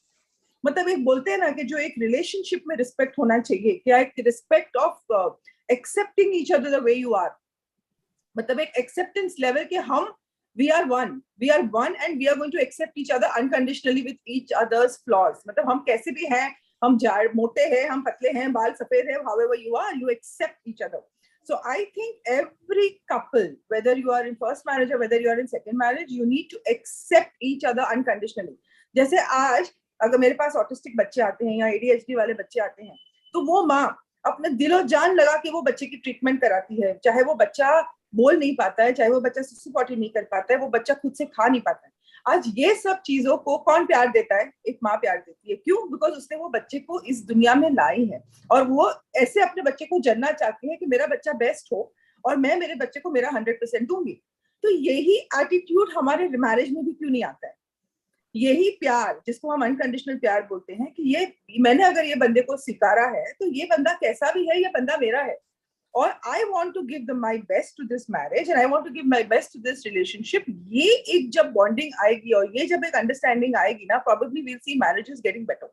मतलब एक बोलते हैं ना कि जो एक relationship में respect होना चाहिए, क्या एक respect of accepting each other the way you are, मतलब एक एक्सेप्टेंस लेवल के हम we are one and we are going to accept each other unconditionally with each other's flaws. मतलब हम कैसे भी हैं, हम मोटे हैं, हम पतले हैं, बाल सफेद हैं, however you are, you accept each other. So I think every couple, whether you are in first marriage or whether you are in second marriage, you need to accept each other unconditionally. जैसे आज अगर मेरे पास autistic बच्चे आते हैं या ADHD वाले बच्चे आते हैं, तो वो माँ अपने दिलो जान लगा के वो बच्चे की ट्रीटमेंट कराती है, चाहे वो बच्चा बोल नहीं पाता है, चाहे वो बच्चा सुसु पॉटी नहीं कर पाता है, वो बच्चा खुद से खा नहीं पाता है. आज ये सब चीजों को कौन प्यार देता है? एक माँ प्यार देती है. क्यों? बिकॉज उसने वो बच्चे को इस दुनिया में लाई है और वो ऐसे अपने बच्चे को जनना चाहती है कि मेरा बच्चा बेस्ट हो और मैं मेरे बच्चे को मेरा 100% दूंगी. तो यही एटीट्यूड हमारे मैरिज में भी क्यों नहीं आता है? यही प्यार जिसको हम अनकंडीशनल प्यार बोलते हैं कि ये मैंने अगर ये बंदे को स्वीकारा है तो ये बंदा कैसा भी है, ये बंदा मेरा है और I want to give my best to this marriage and I want to give my best to this relationship. ये एक जब bonding आएगी और ये जब एक understanding आएगी ना, probably we'll see marriages getting better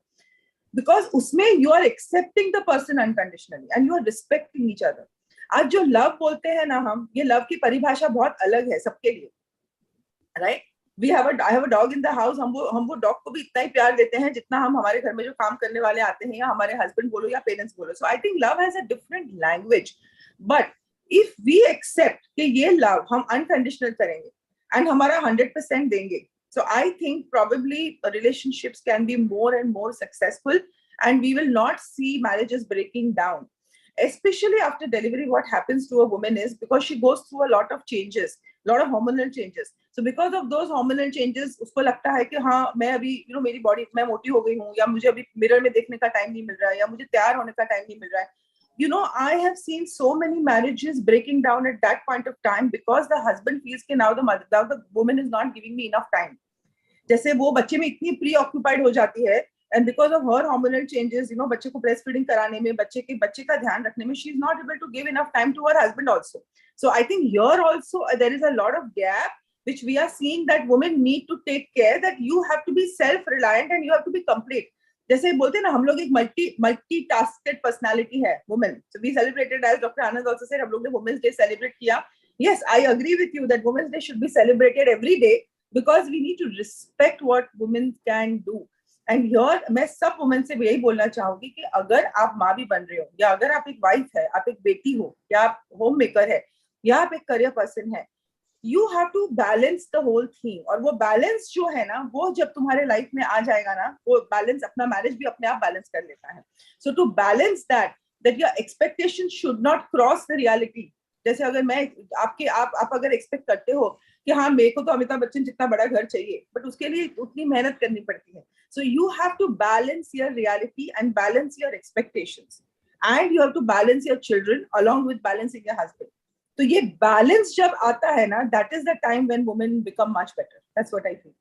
because उसमें you are accepting the person unconditionally and you are respecting each other. आज जो love बोलते हैं ना हम, ये love की परिभाषा बहुत अलग है सबके लिए, right? I have a dog in the house. हम वो dog को भी इतना ही प्यार देते हैं जितना हम हमारे घर में जो काम करने वाले आते हैं या हमारे husband बोलो या parents बोलो. So I think love has a different language. But if we accept कि ये love हम unconditional करेंगे and हमारा 100% देंगे, so I think probably relationships can be more and more successful and we will not see marriages breaking down. Especially after delivery, what happens to a woman is because she goes through a lot of changes, lot of hormonal changes. So because of those hormonal changes, उसको लगता है कि हाँ मैं अभी मेरी body मैं मोटी हो गई हूँ या मुझे अभी मिरर में देखने का टाइम नहीं मिल रहा है या मुझे तैयार होने का टाइम नहीं मिल रहा है. I have seen so many marriages breaking down at that point of time because the husband feels कि now the woman is not giving me enough time. जैसे वो बच्चे में इतनी preoccupied हो जाती है and because of her hormonal changes, बच्चे को breastfeeding कराने में, बच्चे का ध्यान रखने में, she is not able to give enough time to her husband also. So I think here also there is a lot of gap which we are seeing that women need to take care that you have to be self-reliant and you have to be complete. जैसे बोलते हैं ना हम लोग एक मल्टी-टास्केड personality है women. So we celebrated, as Dr. Anand also said, हम लोग ने वुमेन्स डे सेलिब्रेट किया. Yes, I agree with you that Women's Day should be celebrated every day because we need to respect what women can do. And here मैं सब women से यही बोलना चाहूंगी कि अगर आप माँ भी बन रहे हो या अगर आप एक वाइफ है, आप एक बेटी हो या आप होम मेकर है या आप एक करियर पर्सन है, you have to balance the whole thing. और वो बैलेंस जो है ना, वो जब तुम्हारे लाइफ में आ जाएगा ना, वो बैलेंस अपना मैरिज भी अपने आप बैलेंस कर लेता है. So to balance that your expectations should not cross the reality. जैसे अगर मैं आप अगर एक्सपेक्ट करते हो कि हाँ मेरे को तो अमिताभ बच्चन जितना बड़ा घर चाहिए, बट उसके लिए उतनी मेहनत करनी पड़ती है. So you have to balance your reality and balance your expectations, and you have to balance your children along with balancing your husband. तो ये balance जब आता है ना, that is the time when women become much better. That's what I feel.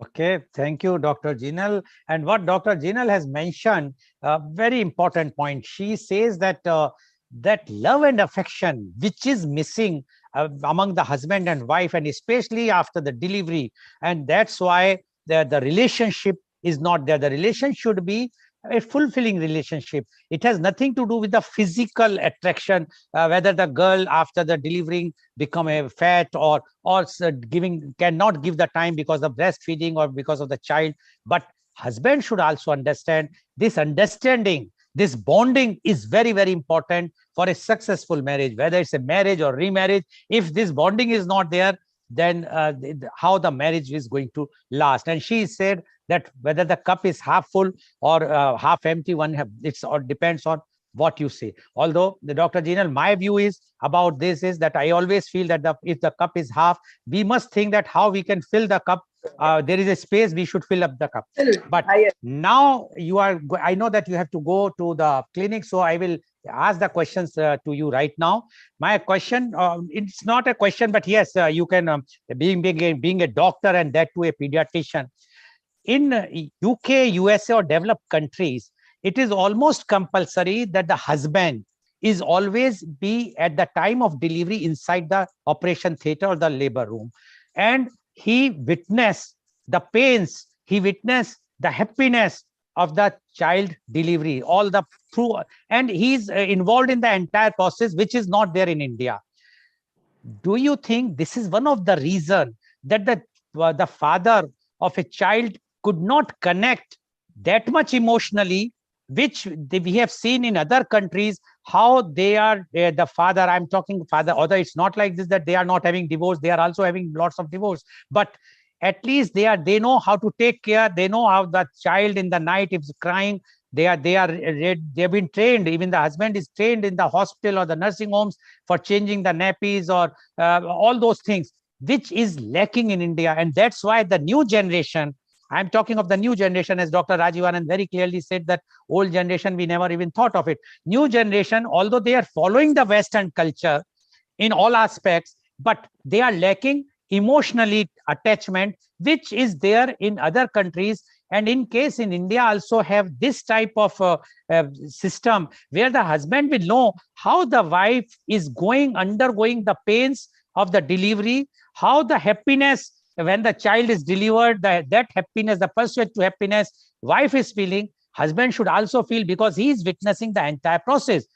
Okay, thank you, Dr. Jinal. And what Dr. Jinal has mentioned, a very important point. She says that that love and affection, which is missing among the husband and wife, and especially after the delivery, and that's why the relationship is not there. The relation should be a fulfilling relationship. It has nothing to do with the physical attraction, whether the girl after the delivering become a fat or cannot give the time because of breastfeeding or because of the child. But husband should also understand this understanding. This bonding is very, very important for a successful marriage, whether it's a marriage or remarriage. If this bonding is not there, then how the marriage is going to last. And she said that whether the cup is half full or half empty, it depends on what you say. Although the Dr. Jinal, my view is about this is that I always feel that if the cup is half, we must think that how we can fill the cup. There is a space, we should fill up the cup. But now I know that you have to go to the clinic, so I will ask the questions to you right now. My question, it's not a question, but yes, you can, being a doctor and that to a pediatrician. In UK, USA or developed countries, it is almost compulsory that the husband is always be at the time of delivery inside the operation theater or the labor room. And he witness the pains, he witness the happiness of the child delivery, all the through, and he's involved in the entire process, which is not there in India. Do you think this is one of the reason that the father of a child could not connect that much emotionally, which we have seen in other countries, how they are, the father, I'm talking father, although it's not like this, that they are not having divorce, they are also having lots of divorce, but at least they know how to take care, they know how the child in the night is crying, they have been trained, even the husband is trained in the hospital or the nursing homes for changing the nappies or all those things, which is lacking in India. And that's why the new generation, I'm talking of the new generation, as Dr. Rajiv very clearly said, that old generation, we never even thought of it. New generation, although they are following the Western culture in all aspects, but they are lacking emotionally attachment, which is there in other countries. And in case in India also have this type of system where the husband will know how the wife is undergoing the pains of the delivery, how the happiness when the child is delivered, that happiness, the pursuit to happiness, wife is feeling, husband should also feel, because he is witnessing the entire process.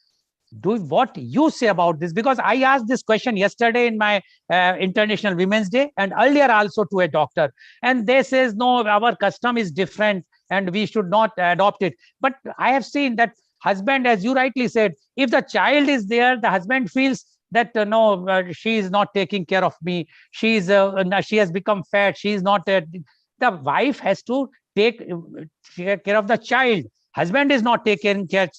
Do what you say about this? Because I asked this question yesterday in my International Women's Day, and earlier also to a doctor, and they says no, our custom is different and we should not adopt it. But I have seen that husband, as you rightly said, if the child is there, the husband feels that no, she is not taking care of me, she has become fat, she is not the wife has to take care of the child. Husband is not taking care.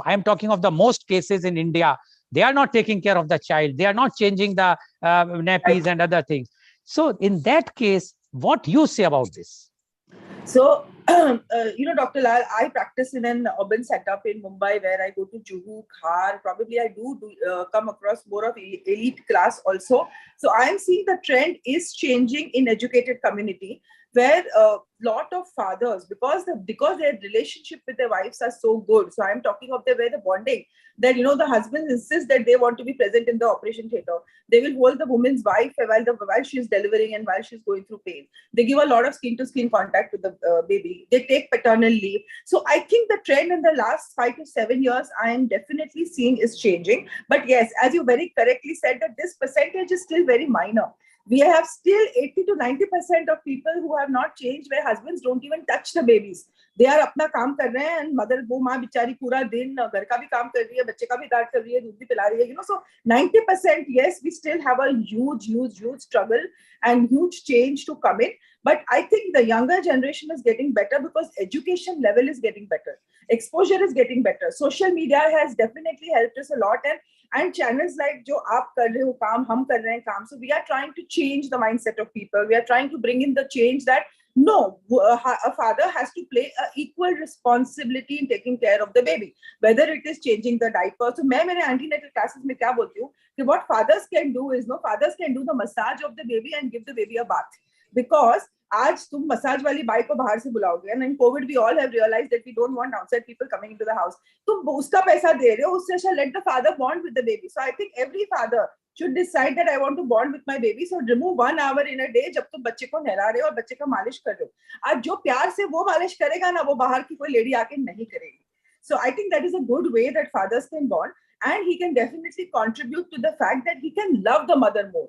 I am talking of the most cases in India. They are not taking care of the child. They are not changing the nappies and other things. So in that case, what you say about this? So, Dr. Lal, I practice in an urban setup in Mumbai where I go to Juhu, Khar. Probably I do come across more of elite class also. So I am seeing the trend is changing in educated community, where a lot of fathers, because their relationship with their wives are so good. So I'm talking of where the bonding, that the husbands insist that they want to be present in the operation theater. They will hold the woman's wife while she's delivering and while she's going through pain. They give a lot of skin to skin contact with the baby. They take paternal leave. So I think the trend in the last 5 to 7 years I am definitely seeing is changing. But yes, as you very correctly said, that this percentage is still very minor. We have still 80 to 90% of people who have not changed, where husbands don't even touch the babies. They are अपना काम कर रहे हैं, and mother वो माँ बिचारी पूरा दिन घर का भी काम कर रही है, बच्चे का भी दार कर रही है, दूध भी पिला रही है, So 90%, yes, we still have a huge struggle and huge change to come in. But I think the younger generation is getting better because education level is getting better, exposure is getting better. Social media has definitely helped us a lot, and channels like जो आप कर रहे हो काम, हम कर रहे हैं काम. So we are trying to change the mindset of people. We are trying to bring in the change that no, a father has to play an equal responsibility in taking care of the baby, whether it is changing the diaper. So मैं मेरे antenatal classes में क्या बोलती हूँ कि what fathers can do is, fathers can do the massage of the baby and give the baby a bath. Because आज तुम massage वाली बाई को बाहर से बुलाओगे, and in COVID we all have realized that we don't want outside people coming into the house. तुम उसका पैसा दे रहे हो, उससे अच्छा let the father bond with the baby. So I think every father should decide that I want to bond with my baby. So remove 1 hour in a day जब तुम बच्चे को नहला रहे हो और बच्चे का मालिश कर रहे हो. आज जो प्यार से वो मालिश करेगा ना, वो बाहर की कोई लेडी आके नहीं करेगी. So I think that is a good way that fathers can bond, and he can definitely contribute to the fact that he can love the mother more.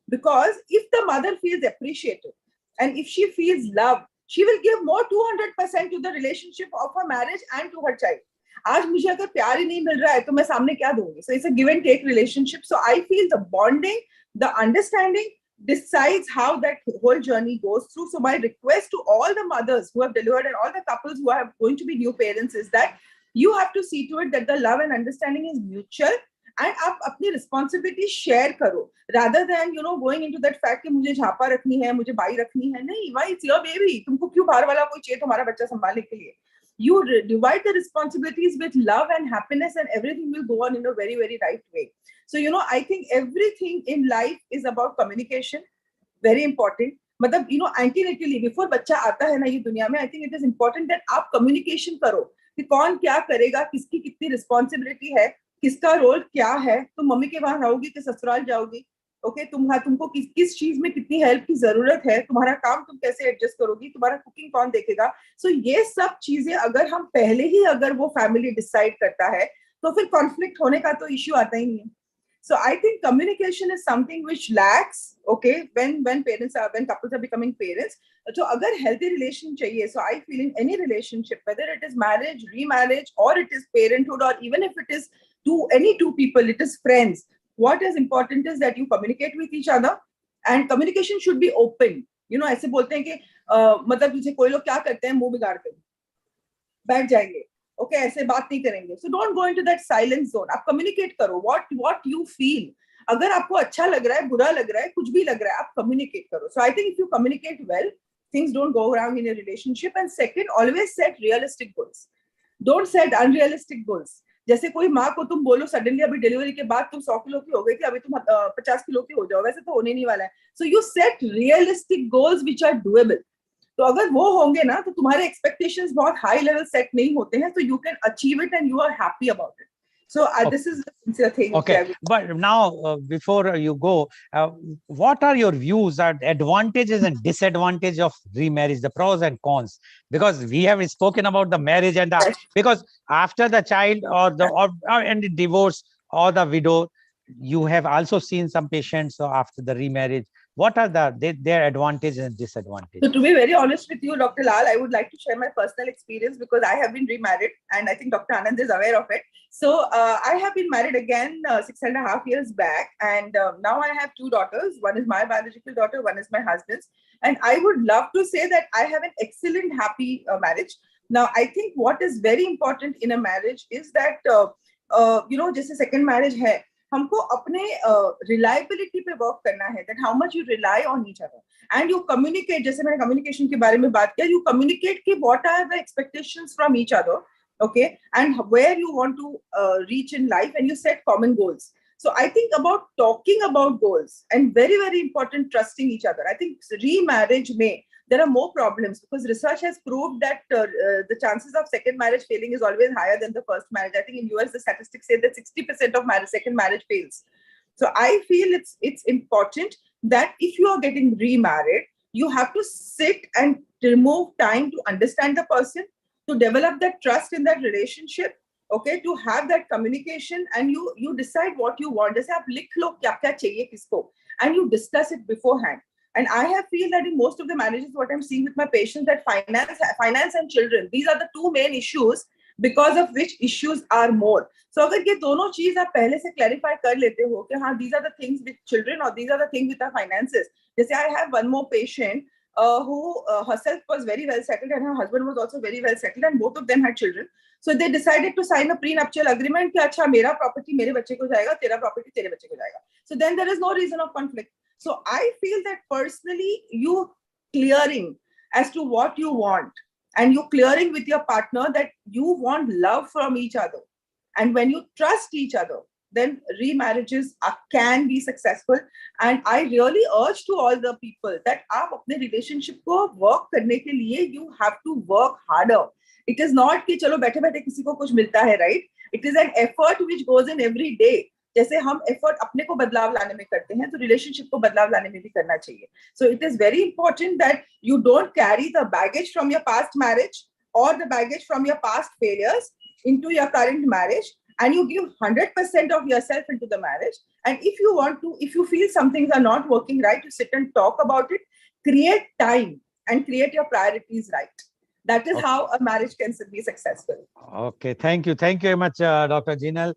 Because if the mother feels appreciated and if she feels loved, she will give more 200% to the relationship of her marriage and to her child. आज मुझे अगर प्यार ही नहीं मिल रहा है तो मैं सामने क्या दूंगी? So it's a give and take relationship. So I feel the bonding, the understanding decides how that whole journey goes through. So my request to all the mothers who have delivered and all the couples who are going to be new parents is that You have to see to it that the love and understanding is mutual, and आप अपनी responsibility share करो, rather than going into that fact कि मुझे झापा रखनी है, मुझे by रखनी है. नहीं, why? It's your baby. तुमको क्यों बाहर वाला कोई चाहिए तुम्हारा बच्चा संभालने के लिए? You divide the responsibilities with love and happiness, and everything will go on in a very, very right way. So, I think everything in life is about communication. Very important. मतलब antenatally before बच्चा आता है ना ये दुनिया में, I think it is important that आप communication करो कि कौन क्या करेगा, किसकी कितनी responsibility है, किसका रोल क्या है. तुम मम्मी के वहां रहोगी कि ससुराल जाओगी, ओके, तुमको किस चीज में कितनी हेल्प की जरूरत है, तुम्हारा काम तुम कैसे एडजस्ट करोगी, तुम्हारा कुकिंग कौन देखेगा. सो ये सब चीजें अगर हम पहले ही अगर वो फैमिली डिसाइड करता है तो फिर कॉन्फ्लिक्ट होने का तो इश्यू आता ही नहीं है. So I think communication is something which lacks, okay, when couples are becoming parents. So agar healthy relation chahiye, so I feel in any relationship, whether it is marriage, remarriage, or it is parenthood, or even if it is any two people, it is friends. What is important is that you communicate with each other, and communication should be open. ऐसे बोलते हैं कि मतलब जैसे कोई लोग क्या करते हैं, मुंह बिगाड़ते हैं, बैठ जाएंगे, ओके, ऐसे बात नहीं करेंगे. So don't go into that silence zone. आप कम्युनिकेट करो व्हाट यू फील. अगर आपको अच्छा लग रहा है, बुरा लग रहा है, कुछ भी लग रहा है, आप कम्युनिकेट करो. So I think if you communicate well, things don't go wrong in a relationship. And second, always set realistic goals. Don't set unrealistic goals. जैसे कोई माँ को तुम बोलो सडनली अभी डिलीवरी के बाद तुम 100 किलो की हो गई थी, अभी तुम 50 किलो की हो जाओ, वैसे तो होने नहीं वाला है. So you set realistic goals which are doable. तो अगर वो होंगे ना तो तुम्हारे एक्सपेक्टेशंस बहुत हाई लेवल सेट नहीं होते हैं, तो you can achieve it and you are happy about it. So this is the sincere thing. Okay, but now before you go, what are your views on advantages and disadvantages of remarriage, the pros and cons? Because we have spoken about the marriage and the, because after the child or the and the divorce or the widow, you have also seen some patients after the remarriage. What are their advantages and disadvantages? So to be very honest with you, Dr. Lal, I would like to share my personal experience because I have been remarried, and I think Dr. Anand is aware of it. So I have been married again 6.5 years back, and now I have two daughters. One is my biological daughter, one is my husband's. And I would love to say that I have an excellent, happy marriage. Now, I think what is very important in a marriage is that, जैसे second marriage है, हमको अपने reliability पे work करना है, that how much you rely on each other and you communicate. जैसे मैंने communication के बारे में बात किया, you communicate कि what are the expectations from each other, okay, and where you want to reach in life, and you set common goals. So I think about talking about goals, and very, very important, trusting each other. I think remarriage there are more problems because research has proved that the chances of second marriage failing is always higher than the first marriage. I think in US, the statistics say that 60% of second marriage fails. So I feel it's important that if you are getting remarried, you have to sit and remove time to understand the person, to develop that trust in that relationship, okay, to have that communication, and you decide what you want. जैसे आप लिख लो क्या क्या चाहिए किसको, and you discuss it beforehand. And I have feel that in most of the marriages, what I'm seeing with my patients, that finance and children, these are the two main issues because of which issues are more. So अगर ये दोनों चीज आप पहले से clarify कर लेते हो कि हाँ, these are the things with children or these are the things with our finances. जैसे I have one more patient who herself was very well settled and her husband was also very well settled, and both of them had children. So they decided to sign a prenuptial agreement कि अच्छा मेरा property मेरे बच्चे को जाएगा, तेरा property तेरे बच्चे को जाएगा. So then there is no reason of conflict. So I feel that personally, you clearing as to what you want, and you clearing with your partner that you want love from each other. And when you trust each other, then remarriages can be successful. And I really urge to all the people that आप अपने relationship को work करने के लिए, you have to work harder. It is not कि चलो बैठे बैठे किसी को कुछ मिलता है, right? It is an effort which goes in every day. जैसे हम एफर्ट अपने को बदलाव लाने में करते हैं, तो रिलेशनशिप को बदलाव लाने में भी करना चाहिए. So it is very important that you don't carry the baggage from your past marriage और the baggage from your past failures into your current marriage, and you give 100% of yourself into the marriage. And if you want to, if you feel some things are not working right, you sit and talk about it, create time and create your priorities right. That is how a marriage can be successful. Okay, thank you very much, Dr. Jinal,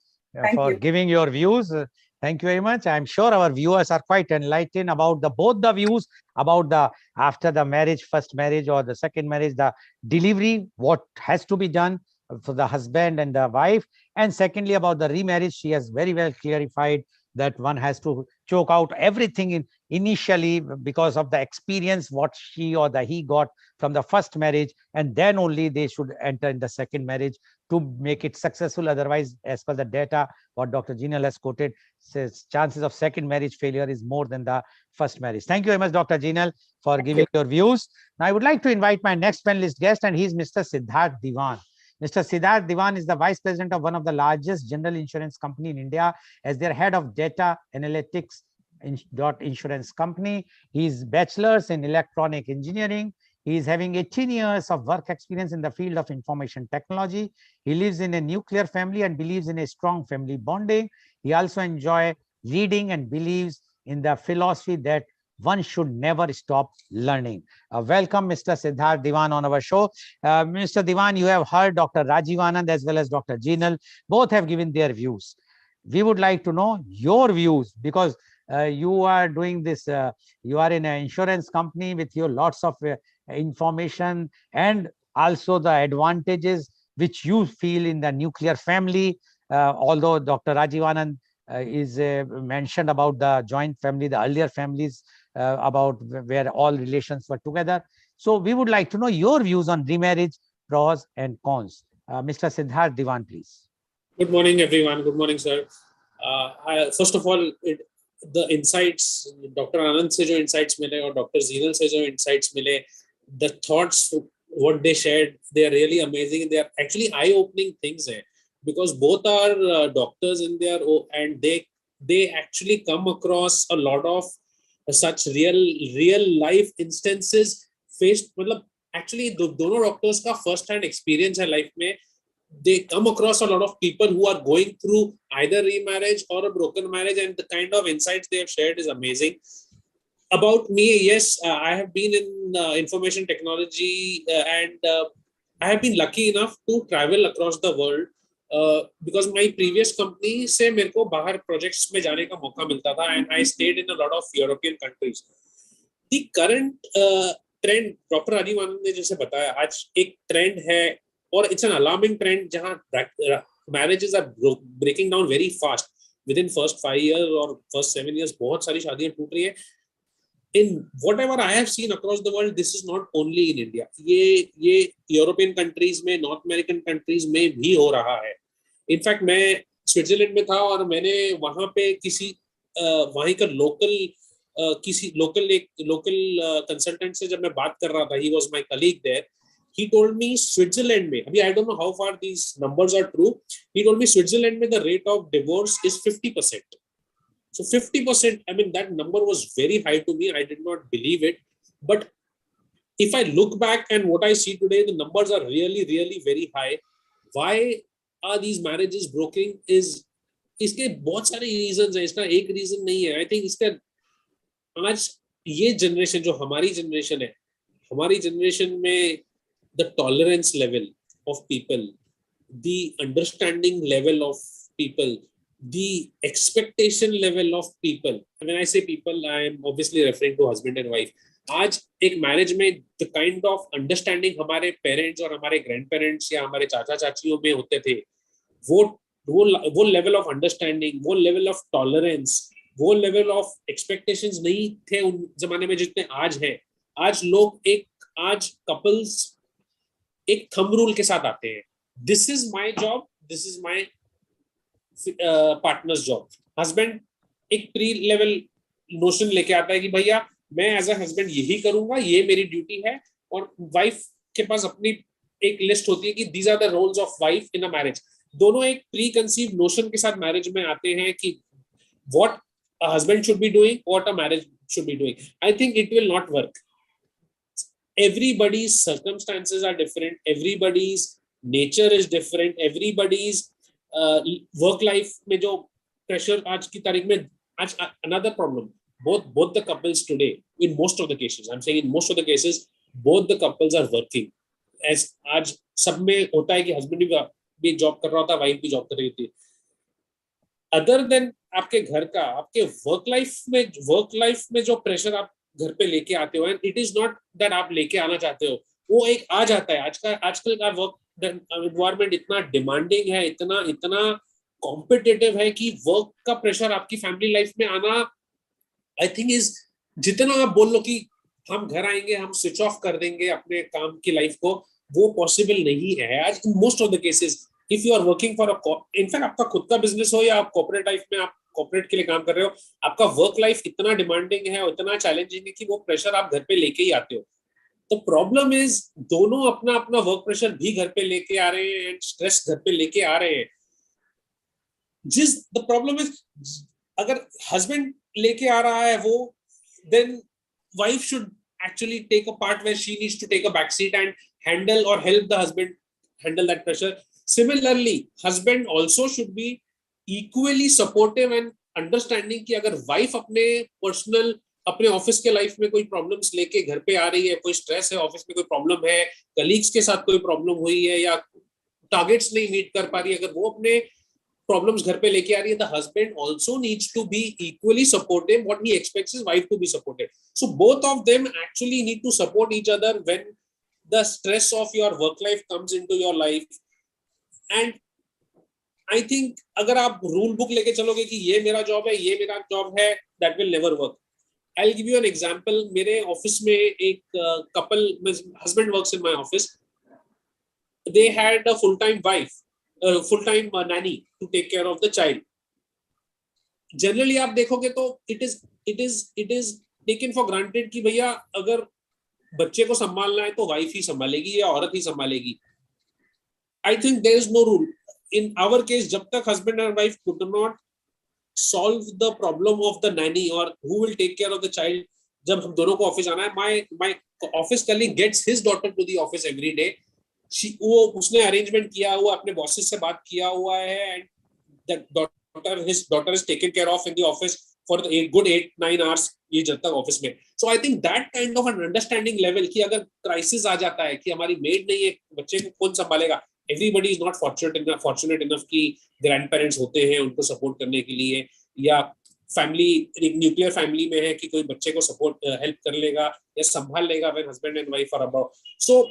for giving your views. Thank you very much. I'm sure our viewers are quite enlightened about both the views about the after the marriage, first marriage or the second marriage, the delivery, what has to be done, for the husband and the wife. And secondly, about the remarriage, she has very well clarified that one has to choke out everything initially because of the experience what she or he got from the first marriage, and then only they should enter in the second marriage to make it successful. Otherwise, as per the data what Dr. Jinal has quoted, says chances of second marriage failure is more than the first marriage. Thank you very much, Dr. Jinal, for giving your views. Now I would like to invite my next panelist guest, and he is Mr. Siddharth Diwan. Mr. Siddharth Diwan is the vice president of one of the largest general insurance company in India as their head of data analytics insurance company. He is bachelor's in electronic engineering. He is having 18 years of work experience in the field of information technology. He lives in a nuclear family and believes in a strong family bonding. He also enjoys reading and believes in the philosophy that one should never stop learning. Welcome, Mr. Siddharth Diwan, on our show. Mr. Diwan, you have heard Dr. Rajiv Anand as well as Dr. Jinal. Both have given their views. We would like to know your views, because you are doing this, you are in an insurance company with your lots of information and also the advantages which you feel in the nuclear family. Although Dr. Rajiv Anand is mentioned about the joint family, the earlier families, about where all relations were together. So we would like to know your views on remarriage, pros and cons. Mr. Siddharth Diwan, please. Good morning, everyone. Good morning, sir. First of all, the insights, Dr. Anand se jo insights mile or Dr. Zinal se jo insights mile, the thoughts, what they shared, they are really amazing. They are actually eye-opening things, because both are doctors in their own, and they actually come across a lot of such real life instances faced. मतलब actually दोनों doctors का first hand experience है life में. They come across a lot of people who are going through either remarriage or a broken marriage, and the kind of insights they have shared is amazing. About me, yes, I have been in information technology, and I have been lucky enough to travel across the world. Because my previous company से मेरे को बाहर projects में जाने का मौका मिलता था, and I stayed in a lot of European countries. The current trend, Dr. Rajiv Anand ने जैसे बताया, आज एक trend है, और it's an alarming trend जहाँ marriages are breaking down very fast. Within first 5 years or first 7 years, बहुत सारी शादियां टूट रही है. In whatever I have seen across the world, this is not only in India. ये European countries में, North American countries में भी हो रहा है. इनफैक्ट मैं स्विट्जरलैंड में था और मैंने वहां पे किसी वहीं का लोकल कंसल्टेंट से जब मैं बात कर रहा था, he was my colleague there, he told me Switzerland में, अभी I don't know how far these numbers are true, he told me Switzerland में the rate of divorce is 50%. So 50%, I mean, that number was very high to me. I did not believe it. But if I look back and what I see today, the numbers are really very high. Why are these marriages broken? इसके बहुत सारे reasons हैं. इसका एक reason नहीं है. I think इसका आज ये generation जो हमारी generation है, हमारी generation में the tolerance level of people, the understanding level of people, the expectation level of people. And when I say people, I am obviously referring to husband and wife. आज एक marriage में the kind of understanding हमारे parents और हमारे grandparents या हमारे चाचा चाचियों में होते थे, वो level of understanding, वो level of tolerance, वो level of expectations नहीं थे उन जमाने में जितने आज हैं. आज लोग आज couples एक thumb rule के साथ आते हैं. This is my job, this is my partners job. Husband एक प्री लेवल नोशन लेके आता है कि भैया मैं एज अ हस्बैंड यही करूंगा, ये मेरी ड्यूटी है, और वाइफ के पास अपनी एक लिस्ट होती है कि these are the roles of wife in a marriage. दोनों एक प्री कंसीव नोशन के साथ मैरिज में आते हैं कि what a husband should be doing, what a marriage should be doing. I think it will not work. Everybody's circumstances are different, everybody's nature is different, everybody's work life में जो pressure आज की तारीख में, आज another problem, both the couples today, in most of the cases, I'm saying in most of the cases, both the couples are working. as आज सब में होता है कि हस्बैंड भी जॉब कर रहा होता है, वाइफ भी जॉब कर रही होती है. अदर देन आपके घर का, आपके वर्क लाइफ में जो प्रेशर आप घर पे लेके आते हो, and it is not that आप लेके आना चाहते हो, वो एक आ जाता है. आजकल का वर्क एनवायरमेंट इतना डिमांडिंग है, इतना इतना कॉम्पिटिटिव है कि वर्क का प्रेशर आपकी फैमिली लाइफ में आना, आई थिंक इज, जितना आप बोल लो कि हम घर आएंगे हम स्विच ऑफ कर देंगे अपने काम की लाइफ को, वो पॉसिबल नहीं है आज in most of the cases. If you are working for a, in fact आपका खुद का बिजनेस हो या आप कॉर्पोरेट लाइफ में आप कॉर्पोरेट के लिए काम कर रहे हो, आपका वर्क लाइफ इतना डिमांडिंग है और इतना चैलेंजिंग है कि वो प्रेशर आप घर पे लेके ही आते हो। तो प्रॉब्लम इज दोनों अपना अपना वर्क प्रेशर भी घर पे लेके आ रहे हैं एंड स्ट्रेस घर पे लेके आ रहे हैं। जिस द प्रॉब्लम इज, अगर हस्बैंड लेके आ रहा है वो, then wife should actually take a part where she needs to take a back seat and handle or help the husband handle that pressure. Similarly, husband also should be equally supportive and understanding कि अगर wife अपने personal अपने office के life में कोई problems लेके घर पे आ रही है, कोई स्ट्रेस है ऑफिस में, कोई प्रॉब्लम है, कलीग्स के साथ कोई प्रॉब्लम हुई है या टारगेट्स नहीं मीट कर पा रही है, अगर वो अपने problems घर पे लेके आ रही है, the husband also needs to be equally supportive. What he expects his wife to be supportive. So both of them actually need to support each other when the stress of your work life comes into your life. And I think अगर आप rule book लेके चलोगे कि ये मेरा job है, ये मेरा जॉब है, that will never work. I'll give you an example. मेरे ऑफिस में एक couple, husband works in my office. They had a full-time wife, full-time nanny to take care of the child. Generally आप देखोगे तो it is taken for granted कि भैया अगर बच्चे को संभालना है तो वाइफ ही संभालेगी या औरत ही संभालेगी. I think there is no rule. In our case, जब तक husband and wife could not solve the problem of the nanny or who will take care of the child, जब हम दोनों को ऑफिस आना है, my office colleague gets his daughter to the office every day. वो उसने arrangement किया हुआ, अपने बॉसेस से बात किया हुआ है, and his daughter is taken care of in the office for a good 8-9 hours ये जब तक ऑफिस में. So I think that kind of an understanding level कि अगर क्राइसिस आ जाता है कि हमारी मेड नहीं है, बच्चे को कौन संभालेगा, everybody is not fortunate enough कि ग्रैंड पेरेंट्स होते हैं उनको सपोर्ट करने के लिए, या फैमिली एक न्यूक्लियर फैमिली में है कि कोई बच्चे को सपोर्ट हेल्प कर लेगा या संभाल लेगा when husband and wife are above. So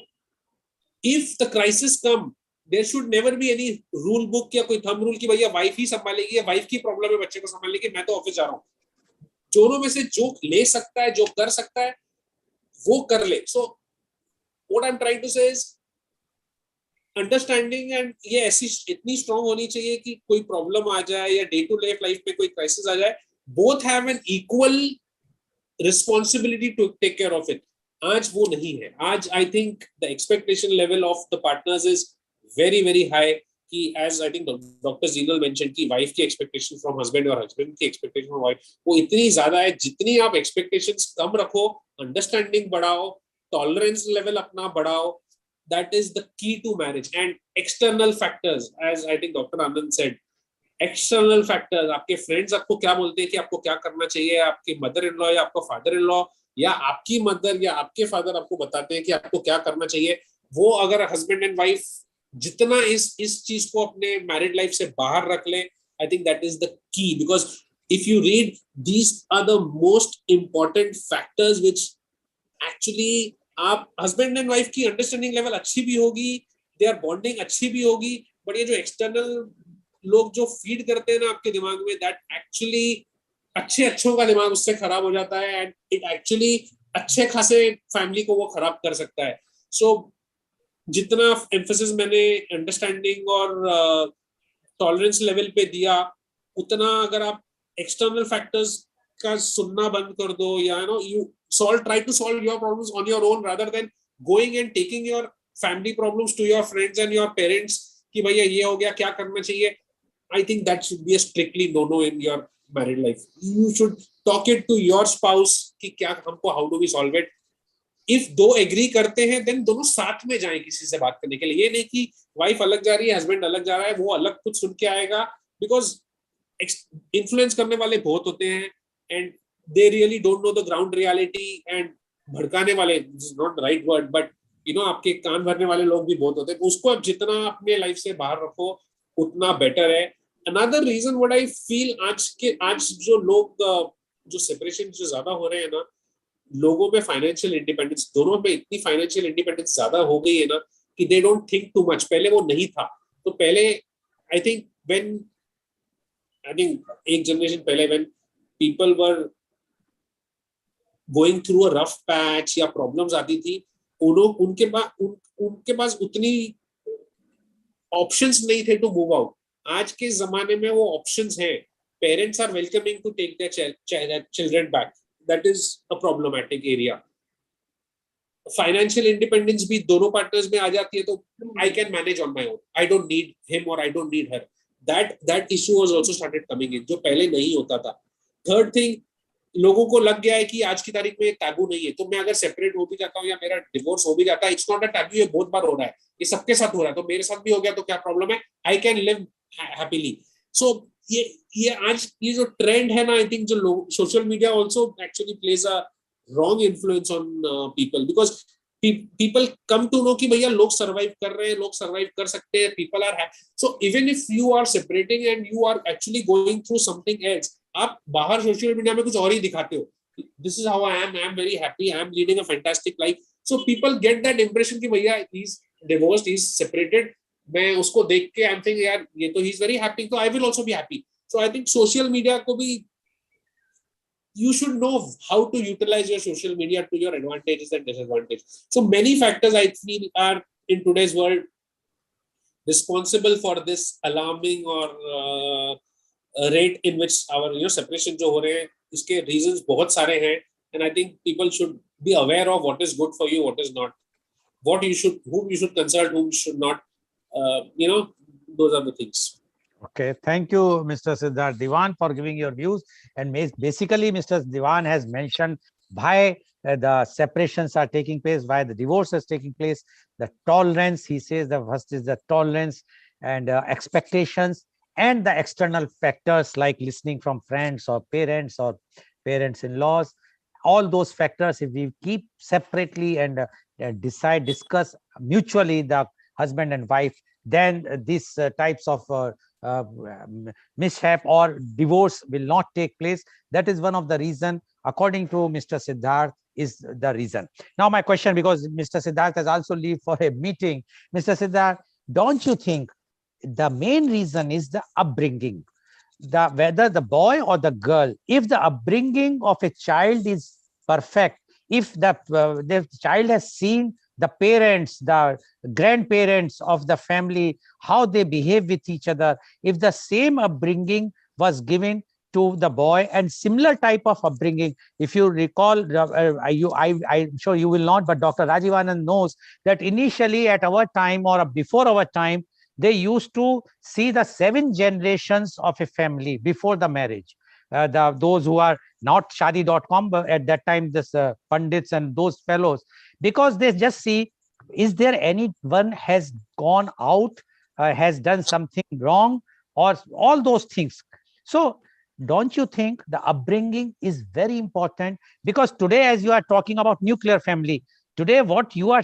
if the crisis come, there should never be any rule book या कोई थंब रूल कि भैया वाइफ ही संभालेगी या वाइफ की प्रॉब्लम है बच्चे को संभालने की, मैं तो ऑफिस जा रहा हूँ. दोनों में से जो ले सकता है, जो कर सकता है वो कर ले. So what I'm trying to say is understanding, and ये ऐसी इतनी स्ट्रांग होनी चाहिए कि कोई प्रॉब्लम आ जाए या डे टू डे लाइफ में कोई क्राइसिस आ जाए, both have an equal responsibility to take care of it. आज वो नहीं है. आज I think the expectation level of the partners is very very high कि as I think doctor Jinal mention की वाइफ की एक्सपेक्टेशन फ्रॉम हस्बैंड और husband की एक्सपेक्टेशन फ्रॉम वाइफ वो इतनी ज्यादा है. जितनी आप एक्सपेक्टेशंस कम रखो, अंडरस्टैंडिंग बढ़ाओ, टॉलरेंस लेवल अपना बढ़ाओ, that is the key to marriage. And external factors, as I think Dr. Anand said, external factors, आपके फ्रेंड्स आपको क्या बोलते हैं कि आपको क्या करना चाहिए, आपके मदर इन लॉ या आपका फादर इन लॉ या आपकी मदर या आपके फादर आपको बताते हैं कि आपको क्या करना चाहिए, वो अगर हस्बैंड एंड वाइफ जितना इस चीज को अपने मैरिड लाइफ से बाहर रख ले, I think that is the key. Because if you read, these are the most important factors which actually, आप हस्बैंड एंड वाइफ की अंडरस्टैंडिंग लेवल अच्छी भी होगी, दे आर बॉन्डिंग अच्छी भी होगी, बट ये जो एक्सटर्नल लोग जो फीड करते हैं ना आपके दिमाग में, दैट एक्चुअली अच्छों का दिमाग उससे खराब हो जाता है, एंड इट एक्चुअली अच्छे खासे फैमिली को वो खराब कर सकता है. सो जितना एम्फेसिस मैंने अंडरस्टैंडिंग और टॉलरेंस लेवल पे दिया, उतना अगर आप एक्सटर्नल फैक्टर्स का सुनना बंद कर दो, या you try to solve your problems on your own rather than going and taking your family problems to your friends and your parents कि भैया ये हो गया, क्या करना चाहिए. I think that should be a strictly no in your married life. You should talk it to your spouse कि क्या हमको, how do we solve it. If दो एग्री करते हैं then दोनों साथ में जाएं किसी से बात करने के लिए. ये नहीं कि वाइफ अलग जा रही है, हस्बैंड अलग जा रहा है, वो अलग कुछ सुन के आएगा, बिकॉज इन्फ्लुएंस करने वाले बहुत होते हैं and they really don't know the ground reality. And भड़काने वाले, this is not the right word, but आपके कान भरने वाले लोग भी बहुत होते हैं. उसको आप जितना अपने लाइफ से बाहर रखो उतना बेटर है. Another reason what I feel, आज जो लोग जो सेपरेशन जो ज्यादा हो रहे हैं ना, लोगों में फाइनेंशियल इंडिपेंडेंस, दोनों में इतनी फाइनेंशियल इंडिपेंडेंस ज्यादा हो गई है ना कि they don't think too much. पहले वो नहीं था. तो पहले I think एक generation पहले when people were going through a rough patch या problems आती थी, उनके पास उतनी options नहीं थे to move out. आज के जमाने में वो options हैं. Parents are welcoming to take their children back. That is a problematic area. Financial independence भी दोनों partners में आ जाती है, तो I can manage on my own. I don't need him or I don't need her. That issue was also started coming in, जो पहले नहीं होता था. Third thing, लोगों को लग गया है कि आज की तारीख में एक टैबू नहीं है, तो मैं अगर सेपरेट हो भी जाता हूँ या मेरा डिवोर्स हो भी जाता है, इट्स नॉट अ टैबू. ये बहुत बार हो रहा है, ये सबके साथ हो रहा है, तो मेरे साथ भी हो गया तो क्या प्रॉब्लम है? I can live happily. So ये आज ये जो ट्रेंड है ना, आई थिंक जो लोग social media also actually plays a wrong influence on people, because people come to know कि भैया लोग सर्वाइव कर रहे हैं, लोग सर्वाइव कर सकते हैं, people are happy. So even if you are separating and you are actually going through something else, आप बाहर सोशल मीडिया में कुछ और ही दिखाते हो. This is how I am very happy, I am leading a fantastic life. So people get that impression कि भैया he's divorced, he's separated. मैं उसको देख के I'm thinking यार ये तो he's very happy, so I will also be happy. So I think social media को भी you should know how to utilize your social media to your advantages and disadvantages. So many factors I feel are in today's world responsible for this alarming or rate in which our separation जो हो रहे हैं, इसके reasons बहुत सारे हैं, and I think people should be aware of what is good for you, what is not, whom you should consult, whom you should not. Those are the things. Okay, thank you, Mr. Siddharth Diwan, for giving your views. And basically, Mr. Diwan has mentioned why the separations are taking place, why the divorce is taking place, the tolerance. He says the first is the tolerance and expectations, and the external factors like listening from friends or parents-in-laws. All those factors, if we keep separately and discuss mutually, the husband and wife, then these types of mishap or divorce will not take place. That is one of the reason, according to Mr. Siddharth, is the reason. Now my question, because Mr. Siddharth has also left for a meeting. Mr. Siddharth, don't you think the main reason is the upbringing? Whether the boy or the girl, if the upbringing of a child is perfect, if the child has seen the parents, the grandparents of the family, how they behave with each other, if the same upbringing was given to the boy and similar type of upbringing, if you recall, I'm sure you will not, but Dr. Rajiv Anand knows that initially at our time or before our time, they used to see the 7 generations of a family before the marriage. Those who are not shadi.com, but at that time, this pundits and those fellows, because they just see, is there anyone has gone out, has done something wrong, or all those things. So don't you think the upbringing is very important? Because today, as you are talking about nuclear family, today what you are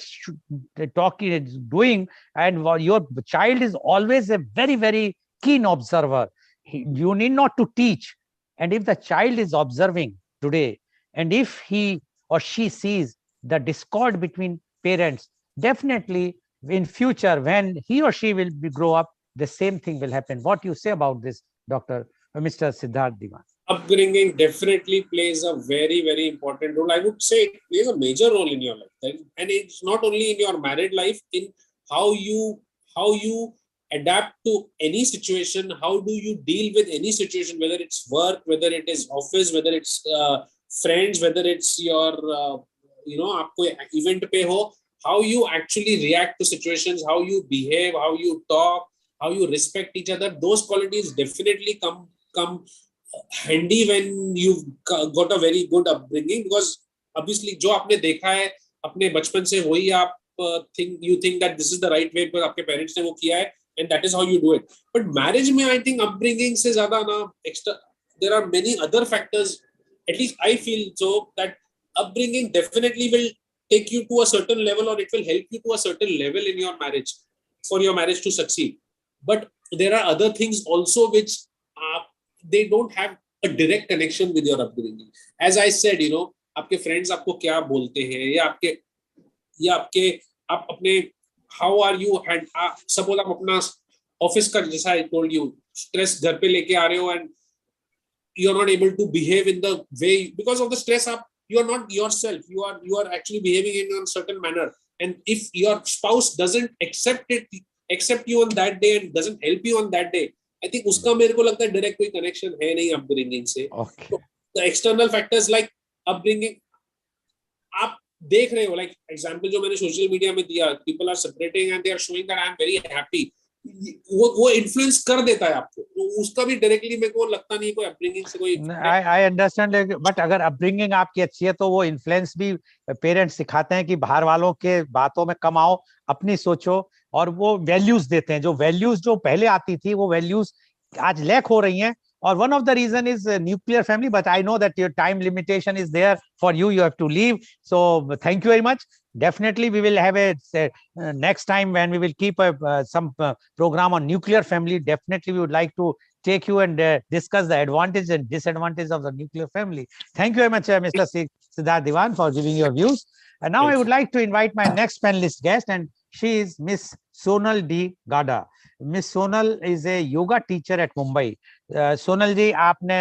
doing, and your child is always a very, very keen observer. You need not to teach. And if the child is observing today, and if he or she sees the discord between parents, definitely in future, when he or she will grow up, the same thing will happen. What do you say about this, Mr. Siddharth Diwan? Upbringing definitely plays a very, very important role. I would say it plays a major role in your life, and it's not only in your married life, in how you adapt to any situation, how do you deal with any situation, whether it's work, whether it is office, whether it's friends, whether it's your आपको event पे हो, how you actually react to situations, how you behave, how you talk, how you respect each other. Those qualities definitely come handy when you've got a very good upbringing, because obviously जो आपने देखा है अपने बचपन से वही आप you think that this is the right way, because आपके parents ने वो किया है, and that is how you do it. But marriage में I think upbringing से ज़्यादा ना extra, there are many other factors. At least I feel so that upbringing definitely will take you to a certain level, or it will help you to a certain level in your marriage for your marriage to succeed. But there are other things also which they don't have a direct connection with your upbringing. As I said, आपके friends आपको क्या बोलते हैं, या आप अपने how are you and suppose आप अपना ऑफिस का, जैसा I told you, stress घर पे लेके आ रहे हो and you are not able to behave in the way because of the stress, you are not yourself, you are actually behaving in a certain manner, and if your spouse doesn't accept you on that day and doesn't help you on that day, I think उसका मेरे को लगता है direct कोई connection है नहीं upbringing से. Okay. So, the external factors like upbringing, आप देख रहे हो, like example जो मैंने social media में दिया, people are separating and they are showing that I am very happy, वो इन्फ्लुएंस कर देता है आपको, तो उसका भी डायरेक्टली मेरे को लगता नहीं कोई अपब्रिंगिंग से कोई. आई अंडरस्टैंड, बट अगर अपब्रिंगिंग आपकी अच्छी है तो वो इन्फ्लुएंस भी पेरेंट्स सिखाते हैं कि बाहर वालों के बातों में कम आओ, अपनी सोचो, और वो वैल्यूज देते हैं, जो वैल्यूज जो पहले आती थी वो वैल्यूज आज लैक हो रही हैं. और one of the reason is nuclear family, but I know that your time limitation is there for you have to leave, so thank you very much. Definitely we will have a next time when we will keep some program on nuclear family. Definitely we would like to take you and discuss the advantage and disadvantage of the nuclear family. Thank you very much, Mr. Siddharth Diwan, for giving your views. And now I would like to invite my next panelist guest, and she is Miss Sonal D. Gada. Miss Sonal is a yoga teacher at Mumbai. Sonal ji, आपने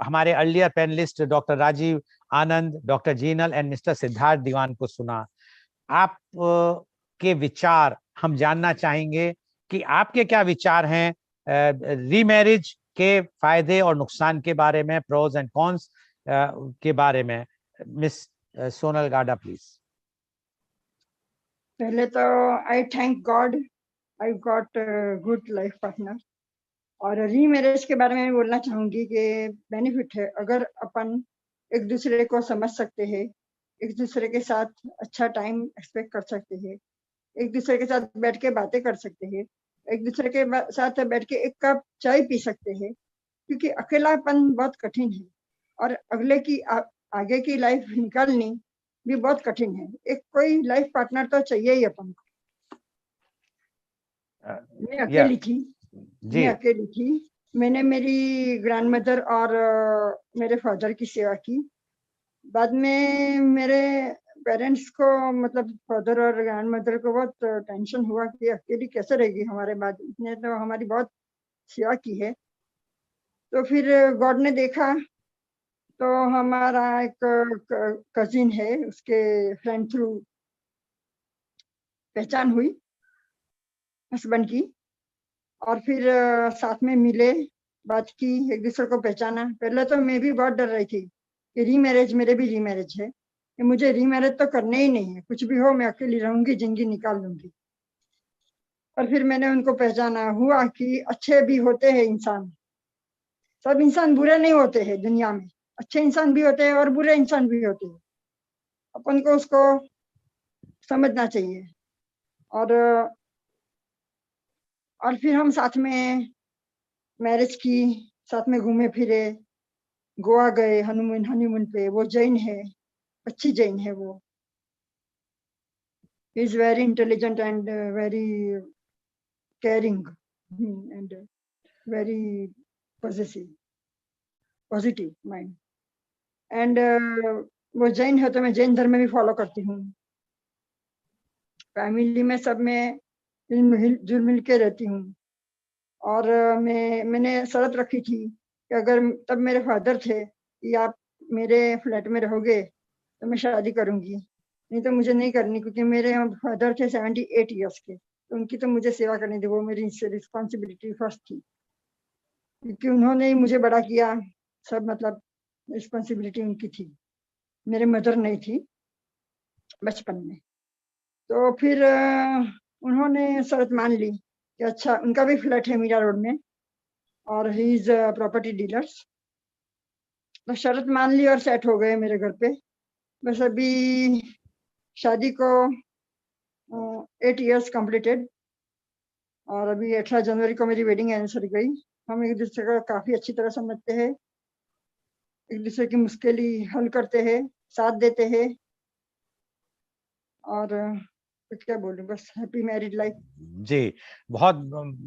हमारे earlier panelist doctor Rajiv Anand, doctor Jinal and mister Siddharth Diwan को सुना. आप के विचार हम जानना चाहेंगे कि आपके क्या विचार हैं रीमैरिज के फायदे और नुकसान के बारे में, प्रोज एंड कॉन्स के बारे में. मिस सोनल गाडा प्लीज. पहले तो आई thank God I got good life partner. और रीमैरिज के बारे में बोलना चाहूंगी कि बेनिफिट है अगर अपन एक दूसरे को समझ सकते हैं, एक दूसरे के साथ अच्छा टाइम एक्सपेक्ट कर सकते हैं, एक दूसरे के साथ बैठ के बातें कर सकते हैं, एक दूसरे के साथ बैठ के एक कप चाय पी सकते हैं, क्योंकि अकेलापन बहुत कठिन है और अगले की आगे की लाइफ निकालनी भी बहुत कठिन है. एक कोई लाइफ पार्टनर तो चाहिए ही अपन को. मैं अकेली थी, मैं अकेली थी. मैंने मेरी ग्रैंडमदर और मेरे फादर की सेवा की. बाद में मेरे पेरेंट्स को, मतलब फादर और ग्रैंडमदर को बहुत टेंशन हुआ कि अकेली कैसे रहेगी हमारे बाद, इसने तो हमारी बहुत सेवा की है. तो फिर गॉड ने देखा तो हमारा एक कजिन है, उसके फ्रेंड थ्रू पहचान हुई हस्बैंड की, और फिर साथ में मिले, बात की, एक दूसरे को पहचाना. पहले तो मैं भी बहुत डर रही थी कि रीमैरिज, मेरे भी रीमैरिज है, कि मुझे रीमैरिज तो करने ही नहीं है, कुछ भी हो मैं अकेली रहूंगी, जिंदगी निकाल लूंगी. और फिर मैंने उनको पहचाना, हुआ कि अच्छे भी होते हैं इंसान, सब इंसान बुरे नहीं होते हैं दुनिया में, अच्छे इंसान भी होते हैं और बुरे इंसान भी होते हैं. अपन को उसको समझना चाहिए. और फिर हम साथ में मैरिज की, साथ में घूमे फिरे, गोवा गए हनीमून पे. वो जैन है, अच्छी जैन है वो. He is very intelligent and very caring and very positive mind. And वो जैन है तो मैं जैन धर्म में भी फॉलो करती हूँ. फैमिली में सब में जुल मिल के रहती हूँ. और मैंने शर्त रखी थी कि अगर तब मेरे फादर थे कि आप मेरे फ्लैट में रहोगे तो मैं शादी करूंगी, नहीं तो मुझे नहीं करनी, क्योंकि मेरे फादर थे 78 ईयर्स के, तो उनकी तो मुझे सेवा करनी थी, वो मेरी रिस्पॉन्सिबिलिटी फर्स्ट थी, क्योंकि उन्होंने ही मुझे बड़ा किया. सब मतलब रिस्पॉन्सिबिलिटी उनकी थी, मेरे मदर नहीं थी बचपन में. तो फिर उन्होंने शर्त मान ली कि अच्छा, उनका भी फ्लैट है मीरा रोड में और ही इज प्रॉपर्टी डीलर्स. तो शर्त मान ली और सेट हो गए मेरे घर पे. बस अभी शादी को 8 इयर्स कंप्लीटेड, और अभी 18 जनवरी को मेरी वेडिंग एनिवर्सरी गई. हम एक दूसरे को काफी अच्छी तरह समझते हैं, एक दूसरे की मुश्किलें हल करते हैं, साथ देते हैं. और क्या बोलूं, बस हैप्पी मैरिड लाइफ. जी, बहुत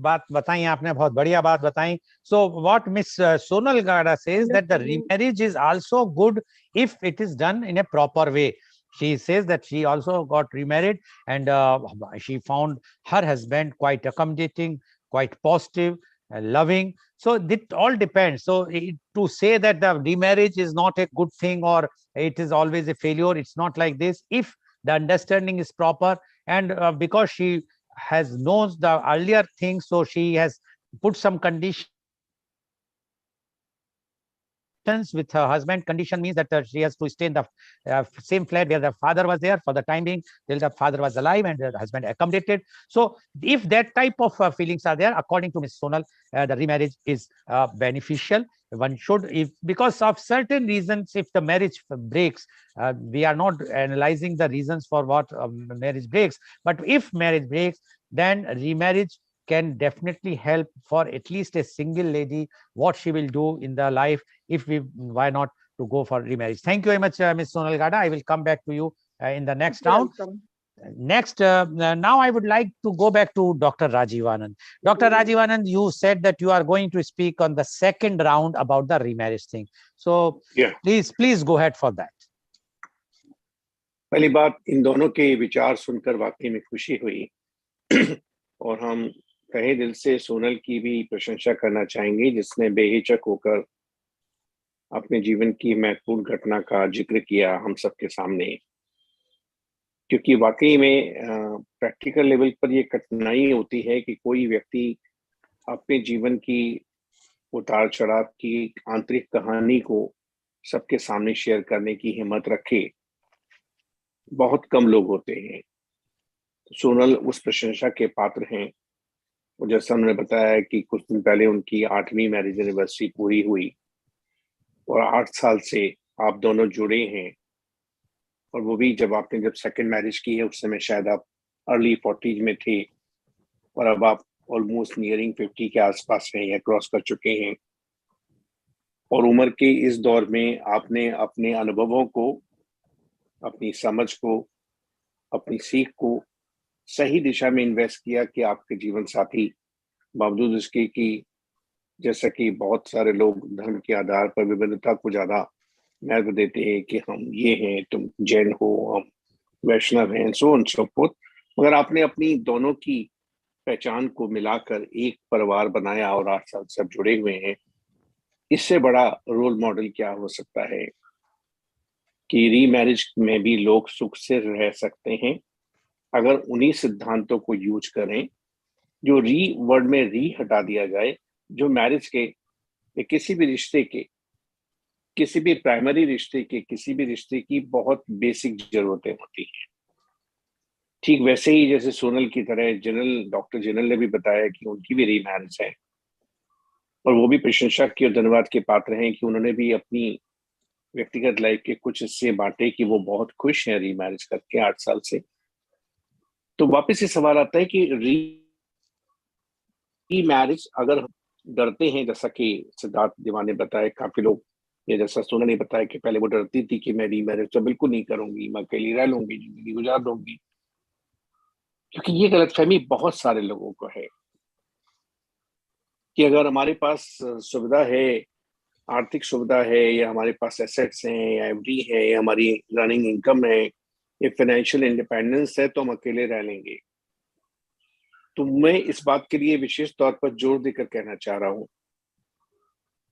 बात बताई आपने, बहुत बढ़िया बात बताई. सो व्हाट मिस सोनल गाडा says that the remarriage is also good if it is done in A proper way. She says that she also got remarried, and she found her husband quite accommodating, quite positive, loving. So it all depends. So to say that the remarriage is not a good thing or it is always a failure, it's not like this. If the understanding is proper, and because she has knows the earlier things, so she has put some conditions with her husband. Condition means that she has to stay in the same flat where the father was there for the time being till the father was alive, and the husband accommodated. So if that type of feelings are there, according to Ms. Sonal, the remarriage is beneficial. One should, if because of certain reasons, if the marriage breaks, we are not analyzing the reasons for what marriage breaks, but if marriage breaks, then remarriage can definitely help for at least a single lady, what she will do in the life. If we, why not to go for remarriage? Thank you very much, Ms. Sonal Gada. I will come back to you in the next round. Welcome. Next, now I would like to go back to Dr. Rajiv Anand. Dr. Rajiv Anand, you said that you are going to speak on the second round about the remarriage thing. So Yeah. please go ahead for that. पहली बात, इन दोनों के विचार सुनकर वाकई में खुशी हुई और हम तहे दिल से सोनल की भी प्रशंसा करना चाहेंगे, जिसने बेहिचक होकर अपने जीवन की महत्वपूर्ण घटना का जिक्र किया हम सबके सामने, क्योंकि वाकई में प्रैक्टिकल लेवल पर ये कठिनाई होती है कि कोई व्यक्ति अपने जीवन की उतार चढ़ाव की आंतरिक कहानी को सबके सामने शेयर करने की हिम्मत रखे। बहुत कम लोग होते हैं। सोनल उस प्रशंसा के पात्र हैं, और जैसा उन्होंने बताया कि कुछ दिन पहले उनकी 8वीं मैरिज एनिवर्सरी पूरी हुई और 8 साल से आप दोनों जुड़े हैं, और वो भी जब आपने जब सेकंड मैरिज की है उस समय शायद आप अर्ली 40s में थे, और अब आप ऑलमोस्ट नियरिंग 50 के आसपास हैं या क्रॉस कर चुके हैं। और उम्र के इस दौर में आपने अपने अनुभवों को, अपनी समझ को, अपनी सीख को सही दिशा में इन्वेस्ट किया कि आपके जीवन साथी, बावजूद इसके कि जैसा कि बहुत सारे लोग धर्म के आधार पर विभिन्नता को ज्यादा महत्व देते हैं कि हम ये हैं, तुम जैन हो, हम वैष्णव हैं, सो ऑन सो फोर्थ, मगर आपने अपनी दोनों की पहचान को मिलाकर एक परिवार बनाया और 8 साल से जुड़े हुए हैं। इससे बड़ा रोल मॉडल क्या हो सकता है कि रीमैरिज में भी लोग सुख से रह सकते हैं अगर उन्हीं सिद्धांतों को यूज करें जो री वर्ड में री हटा दिया जाए, जो मैरिज के किसी भी रिश्ते के, किसी भी प्राइमरी रिश्ते के, किसी भी रिश्ते की बहुत बेसिक जरूरतें होती हैं। ठीक वैसे ही जैसे सोनल की तरह डॉक्टर जिनल ने भी बताया कि उनकी भी रीमैरिज है, और वो भी प्रशंसा की और धन्यवाद के पात्र हैं कि उन्होंने भी अपनी व्यक्तिगत लाइफ के कुछ हिस्से बांटे कि वो बहुत खुश हैं रीमैरिज करके 8 साल से। तो वापस ये सवाल आता है कि रीमैरिज अगर डरते हैं, जैसा कि सिद्धार्थ दीवान ने बताया, काफी लोग, या जैसा सोनल ने बताया कि पहले वो डरती थी कि मैं रीमैरिज तो बिल्कुल नहीं करूंगी, मैं अकेली रह लूंगी, जिंदगी गुजार दूंगी, क्योंकि ये गलतफहमी बहुत सारे लोगों को है कि अगर हमारे पास सुविधा है, आर्थिक सुविधा है, या हमारे पास एसेट्स हैं, या एफडी है, या हमारी रनिंग इनकम है, या फाइनेंशियल इंडिपेंडेंस है, तो हम अकेले रह लेंगे। तो मैं इस बात के लिए विशेष तौर पर जोर देकर कहना चाह रहा हूं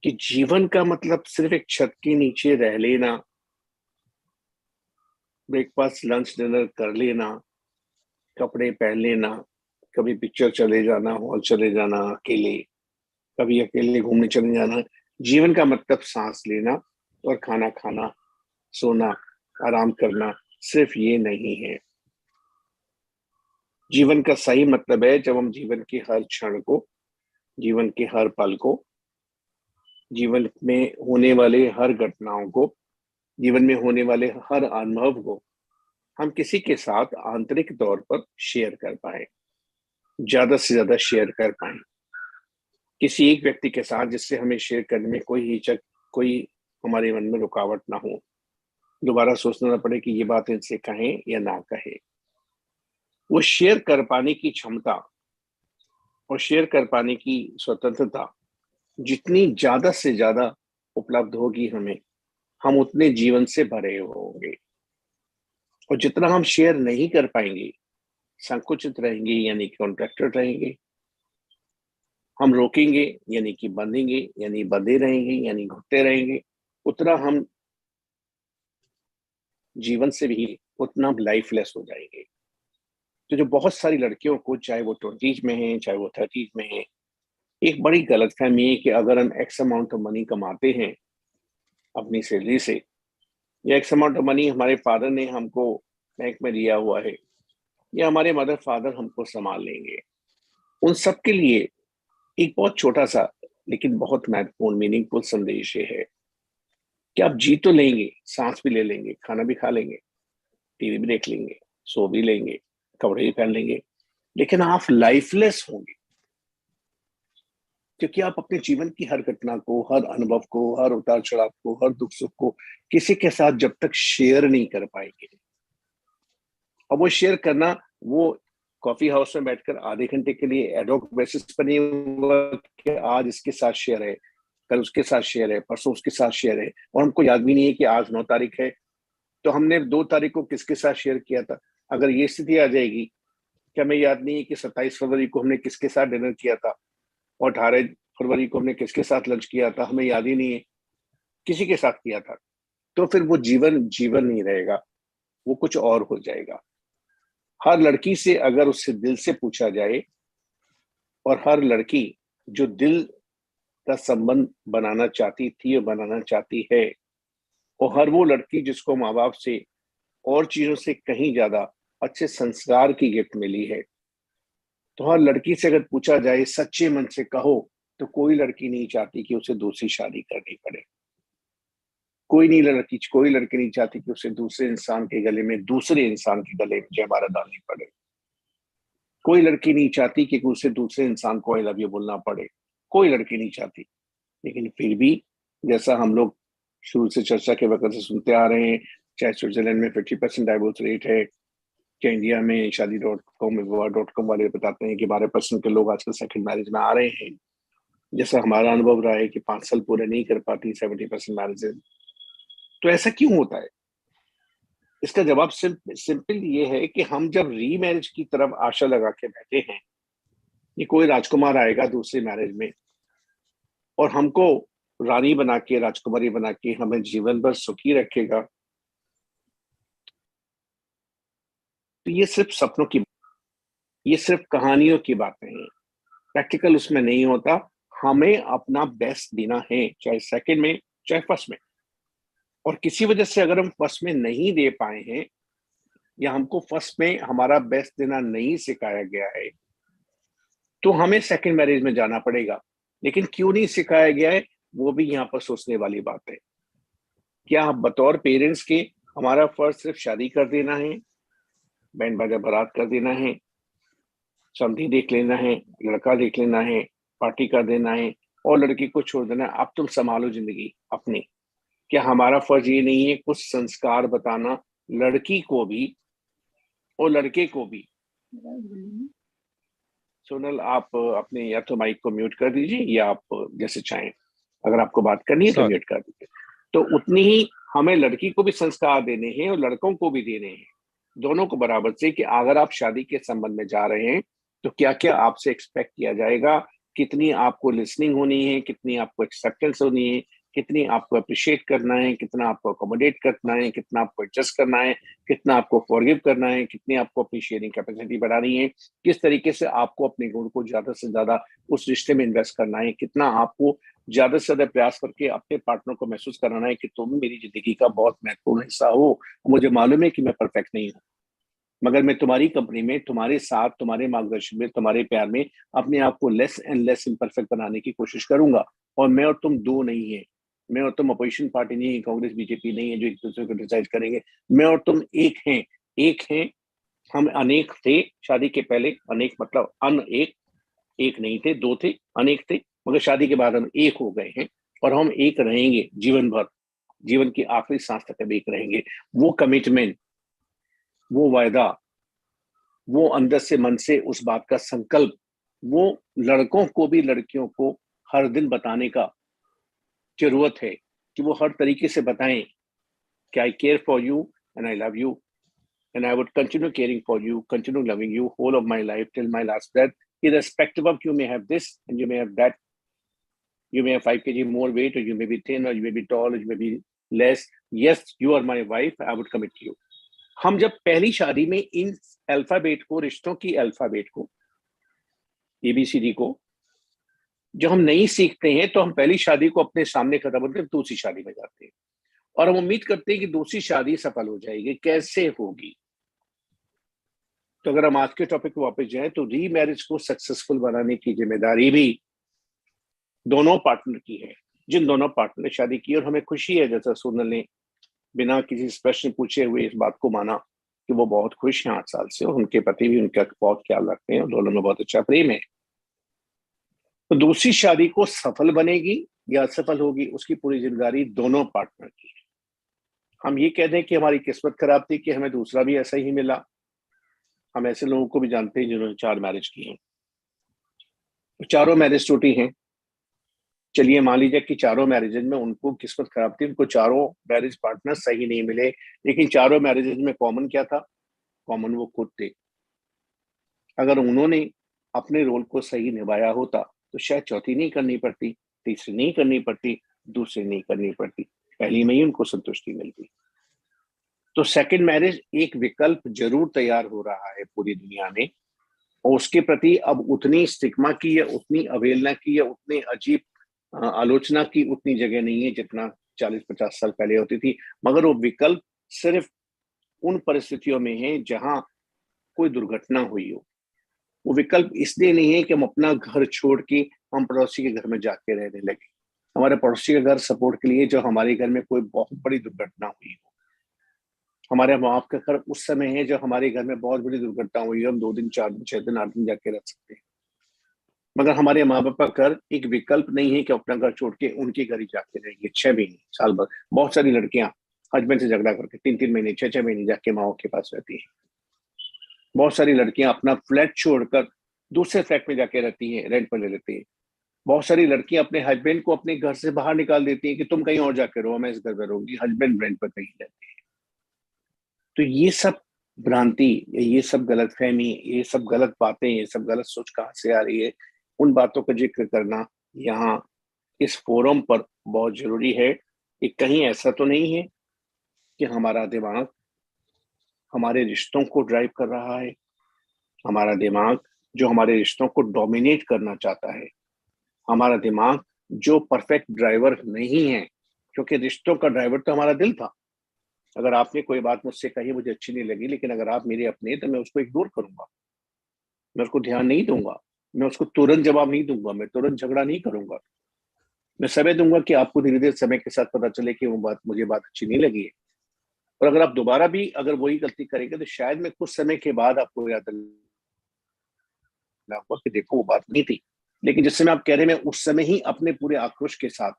कि जीवन का मतलब सिर्फ एक छत के नीचे रह लेना, ब्रेकफास्ट लंच डिनर कर लेना, कपड़े पहन लेना, कभी पिक्चर चले जाना, हॉल चले जाना अकेले, कभी अकेले घूमने चले जाना। जीवन का मतलब सांस लेना और खाना खाना, सोना, आराम करना, सिर्फ ये नहीं है। जीवन का सही मतलब है जब हम जीवन के हर क्षण को, जीवन के हर पल को, जीवन में होने वाले हर घटनाओं को, जीवन में होने वाले हर अनुभव को हम किसी के साथ आंतरिक तौर पर शेयर कर पाए, ज्यादा से ज्यादा शेयर कर पाए, किसी एक व्यक्ति के साथ जिससे हमें शेयर करने में कोई हिचक, कोई हमारे मन में रुकावट ना हो, दोबारा सोचना ना पड़े कि ये बात इनसे कहें या ना कहें। वो शेयर कर पाने की क्षमता और शेयर कर पाने की स्वतंत्रता जितनी ज्यादा से ज्यादा उपलब्ध होगी हमें, हम उतने जीवन से भरे होंगे। और जितना हम शेयर नहीं कर पाएंगे, संकुचित रहेंगे यानी कॉन्ट्रैक्टेड रहेंगे, हम रोकेंगे यानी कि बंधेंगे यानी बंधे रहेंगे यानी घुटते रहेंगे, उतना हम जीवन से भी उतना लाइफलेस हो जाएंगे। तो जो बहुत सारी लड़कियों को, चाहे वो 20s में है चाहे वो 30s में है, एक बड़ी गलतफहमी है कि अगर हम एक्स अमाउंट ऑफ मनी कमाते हैं अपनी सैलरी से, या एक्स अमाउंट ऑफ मनी हमारे फादर ने हमको बैंक में दिया हुआ है, या हमारे मदर फादर हमको संभाल लेंगे, उन सब के लिए एक बहुत छोटा सा लेकिन बहुत महत्वपूर्ण मीनिंगफुल संदेश ये है कि आप जी तो लेंगे, सांस भी ले लेंगे, खाना भी खा लेंगे, टीवी भी देख लेंगे, सो भी लेंगे, कपड़े भी पहन लेंगे, लेकिन आप लाइफलेस होंगे, क्योंकि आप अपने जीवन की हर घटना को, हर अनुभव को, हर उतार चढ़ाव को, हर दुख सुख को किसी के साथ जब तक शेयर नहीं कर पाएंगे। और वो शेयर करना, वो कॉफी हाउस में बैठकर आधे घंटे के लिए एडॉक बेसिस पर नहीं हुआ कि आज इसके साथ शेयर है, कल उसके साथ शेयर है, परसों उसके साथ शेयर है, और हमको याद भी नहीं है कि आज 9 तारीख है, तो हमने 2 तारीख को किसके साथ शेयर किया था। अगर ये स्थिति आ जाएगी कि हमें याद नहीं है कि 27 फरवरी को हमने किसके साथ डिनर किया था और 18 फरवरी को हमने किसके साथ लंच किया था, हमें याद ही नहीं है, किसी के साथ किया था, तो फिर वो जीवन जीवन नहीं रहेगा, वो कुछ और हो जाएगा। हर लड़की से अगर उससे दिल से पूछा जाए, और हर लड़की जो दिल का संबंध बनाना चाहती थी और बनाना चाहती है, और हर वो लड़की जिसको माँ बाप से और चीजों से कहीं ज्यादा अच्छे संस्कार की गिफ्ट मिली है, तो हर लड़की से अगर पूछा जाए सच्चे मन से कहो, तो कोई लड़की नहीं चाहती कि उसे दूसरी शादी करनी पड़े। कोई लड़की नहीं चाहती कि उसे दूसरे इंसान के गले में, दूसरे इंसान के गले में जयमाला डालनी पड़े। कोई लड़की नहीं चाहती कि उसे दूसरे इंसान को आई लव यू बोलना पड़े, कोई लड़की नहीं चाहती। लेकिन फिर भी, जैसा हम लोग शुरू से चर्चा के वक्त से सुनते आ रहे हैं, चाहे स्विट्जरलैंड में 50% डाइवोर्स रेट है, क्या इंडिया में शादी.com विवाह.com वाले बताते हैं कि 12% के लोग आजकल सेकंड मैरिज में आ रहे हैं, जैसा हमारा अनुभव रहा है कि 5 साल पूरे नहीं कर पाती 70% मैरिजेस। तो ऐसा क्यों होता है? इसका जवाब सिंपल ये है कि हम जब रीमैरिज की तरफ आशा लगा के बैठे हैं कि कोई राजकुमार आएगा दूसरी मैरिज में और हमको रानी बना के, राजकुमारी बना के हमें जीवन भर सुखी रखेगा, तो ये सिर्फ सपनों की, ये सिर्फ कहानियों की बातें हैं, प्रैक्टिकल उसमें नहीं होता। हमें अपना बेस्ट देना है, चाहे सेकंड में चाहे फर्स्ट में। और किसी वजह से अगर हम फर्स्ट में नहीं दे पाए हैं, या हमको फर्स्ट में हमारा बेस्ट देना नहीं सिखाया गया है, तो हमें सेकंड मैरिज में जाना पड़ेगा। लेकिन क्यों नहीं सिखाया गया है, वो भी यहाँ पर सोचने वाली बात है। क्या बतौर पेरेंट्स के हमारा फर्ज सिर्फ शादी कर देना है, बैंड बाजा बारात कर देना है, समधी देख लेना है, लड़का देख लेना है, पार्टी कर देना है और लड़की को छोड़ देना है, अब तुम संभालो जिंदगी अपनी? क्या हमारा फर्ज ये नहीं है कुछ संस्कार बताना लड़की को भी और लड़के को भी? सोनल, आप अपने या तो माइक को म्यूट कर दीजिए या आप जैसे चाहें, अगर आपको बात करनी है तो म्यूट कर दीजिए। तो उतनी ही हमें लड़की को भी संस्कार देने हैं और लड़कों को भी देने हैं, दोनों को बराबर से, कि अगर आप शादी के संबंध में जा रहे हैं तो क्या क्या आपसे एक्सपेक्ट किया जाएगा, कितनी आपको लिसनिंग होनी है, कितनी आपको एक्सेप्टेंस होनी है, कितनी आपको अप्रिशिएट करना है, कितना आपको अकोमोडेट करना है, कितना आपको एडजस्ट करना है, कितना आपको फॉरगिव करना है, कितनी आपको अपनी शेयरिंग कैपेसिटी बढ़ानी है, किस तरीके से आपको अपने गुण को ज्यादा से ज्यादा उस रिश्ते में इन्वेस्ट करना है, कितना आपको ज्यादा से ज्यादा प्रयास करके अपने पार्टनर को महसूस कराना है कि तुम मेरी जिंदगी का बहुत महत्वपूर्ण हिस्सा हो। मुझे मालूम है कि मैं परफेक्ट नहीं हूँ, मगर मैं तुम्हारी कंपनी में, तुम्हारे साथ, तुम्हारे मार्गदर्शन में, तुम्हारे प्यार में अपने आप को लेस एंड लेस इम्परफेक्ट बनाने की कोशिश करूंगा। और मैं और तुम दो नहीं है, मैं और तुम अपोजिशन पार्टी नहीं है, कांग्रेस बीजेपी नहीं है जो एक दूसरे को डिसाइड करेंगे। मैं और तुम एक हैं, एक हैं। हम अनेक थे शादी के पहले, अनेक मतलब एक, एक नहीं थे, दो थे, अनेक थे, मगर शादी के बाद हम एक हो गए हैं और हम एक रहेंगे जीवन भर, जीवन की आखिरी सांस तक हम एक रहेंगे। वो कमिटमेंट, वो वायदा, वो अंदर से मन से उस बात का संकल्प, वो लड़कों को भी लड़कियों को हर दिन बताने का जरूरत है कि वो हर तरीके से बताएं कि I care for you and I love you, and I would continue caring for you, continue loving you whole of my life till my last breath, irrespective of you may have this and you may have that. You may have 5 kg more weight, or you may be thin, or you may be tall, or you may be less. Yes, you are my wife. I would commit to you. हम जब पहली शादी में इन alphabet को, रिश्तों की alphabet को, ABCD को जब हम नहीं सीखते हैं तो हम पहली शादी को अपने सामने खत्म करके दूसरी शादी में जाते हैं और हम उम्मीद करते हैं कि दूसरी शादी सफल हो जाएगी। कैसे होगी? तो अगर हम आज के टॉपिक पे वापस जाएं तो रीमैरिज को सक्सेसफुल बनाने की जिम्मेदारी भी दोनों पार्टनर की है। जिन दोनों पार्टनर ने शादी की, और हमें खुशी है जैसा सोनल ने बिना किसी प्रश्न पूछे हुए इस बात को माना कि वो बहुत खुश हैं 8 साल से, और उनके पति भी उनका बहुत ख्याल रखते हैं और दोनों में बहुत अच्छा प्रेम है। तो दूसरी शादी को सफल बनेगी या असफल होगी, उसकी पूरी जिम्मेदारी दोनों पार्टनर की है। हम ये कह दें कि हमारी किस्मत खराब थी कि हमें दूसरा भी ऐसा ही मिला। हम ऐसे लोगों को भी जानते हैं जिन्होंने 4 मैरिज की हैं, चारों मैरिज टूटी हैं। चलिए मान लीजिए कि चारों मैरिजेज में उनको किस्मत खराब थी, उनको चारों मैरिज पार्टनर सही नहीं मिले, लेकिन चारों मैरिजेज में कॉमन क्या था? कॉमन वो खुद थे। अगर उन्होंने अपने रोल को सही निभाया होता तो शायद चौथी नहीं करनी पड़ती, तीसरी नहीं करनी पड़ती, दूसरी नहीं करनी पड़ती, पहली में ही उनको संतुष्टि मिलती। तो सेकंड मैरिज एक विकल्प जरूर तैयार हो रहा है पूरी दुनिया में, और उसके प्रति अब उतनी स्टिग्मा की या उतनी अवहेलना की या उतनी अजीब आलोचना की उतनी जगह नहीं है जितना 40-50 साल पहले होती थी। मगर वो विकल्प सिर्फ उन परिस्थितियों में है जहां कोई दुर्घटना हुई हो। वो विकल्प इसलिए नहीं है कि हम अपना घर छोड़ के हम पड़ोसी के घर में जाके रहने लगे। हमारे पड़ोसी का घर सपोर्ट के लिए जब हमारे घर में कोई बहुत बड़ी दुर्घटना हुई हो। हमारे माँ बाप का घर उस समय है जब हमारे घर में बहुत बड़ी दुर्घटना हुई है, हम 2 दिन 4 दिन 6 दिन 8 दिन जाके रह सकते हैं। मगर हमारे माँ बाप का घर एक विकल्प नहीं है कि अपना घर छोड़ के उनके घर ही जाके रहेंगे 6 महीने साल भर। बहुत सारी लड़कियां हस्बैंड से झगड़ा करके 3-3 महीने 6-6 महीने जाके माओ के पास रहती हैं। बहुत सारी लड़कियां अपना फ्लैट छोड़कर दूसरे फ्लैट में जाके रहती हैं, रेंट पर ले लेती हैं। बहुत सारी लड़कियां अपने हस्बैंड को अपने घर से बाहर निकाल देती हैं कि तुम कहीं और जाके रहो, मैं इस घर में रहूंगी। हस्बैंड रेंट पर कहीं रहते हैं। तो ये सब भ्रांति, ये सब गलतफहमी, ये सब गलत बातें, ये सब गलत सोच कहाँ से आ रही है, उन बातों का जिक्र करना यहाँ इस फोरम पर बहुत जरूरी है। कि कहीं ऐसा तो नहीं है कि हमारा दिमाग हमारे रिश्तों को ड्राइव कर रहा है, हमारा दिमाग जो हमारे रिश्तों को डोमिनेट करना चाहता है, हमारा दिमाग जो परफेक्ट ड्राइवर नहीं है, क्योंकि रिश्तों का ड्राइवर तो हमारा दिल था। अगर आपने कोई बात मुझसे कही मुझे अच्छी नहीं लगी, लेकिन अगर आप मेरे अपने तो मैं उसको इग्नोर करूंगा, मैं उसको ध्यान नहीं दूंगा, मैं उसको तुरंत जवाब नहीं दूंगा, मैं तुरंत झगड़ा नहीं करूंगा। मैं समय दूंगा कि आपको धीरे धीरे समय के साथ पता चले कि वो मुझे बात अच्छी नहीं लगी है। और अगर आप दोबारा भी अगर वही गलती करेंगे तो शायद मैं कुछ समय के बाद आपको याद दिलाऊंगा कि देखो वो बात नहीं थी। लेकिन जिस समय आप कह रहे हैं, मैं उस समय ही अपने पूरे आक्रोश के साथ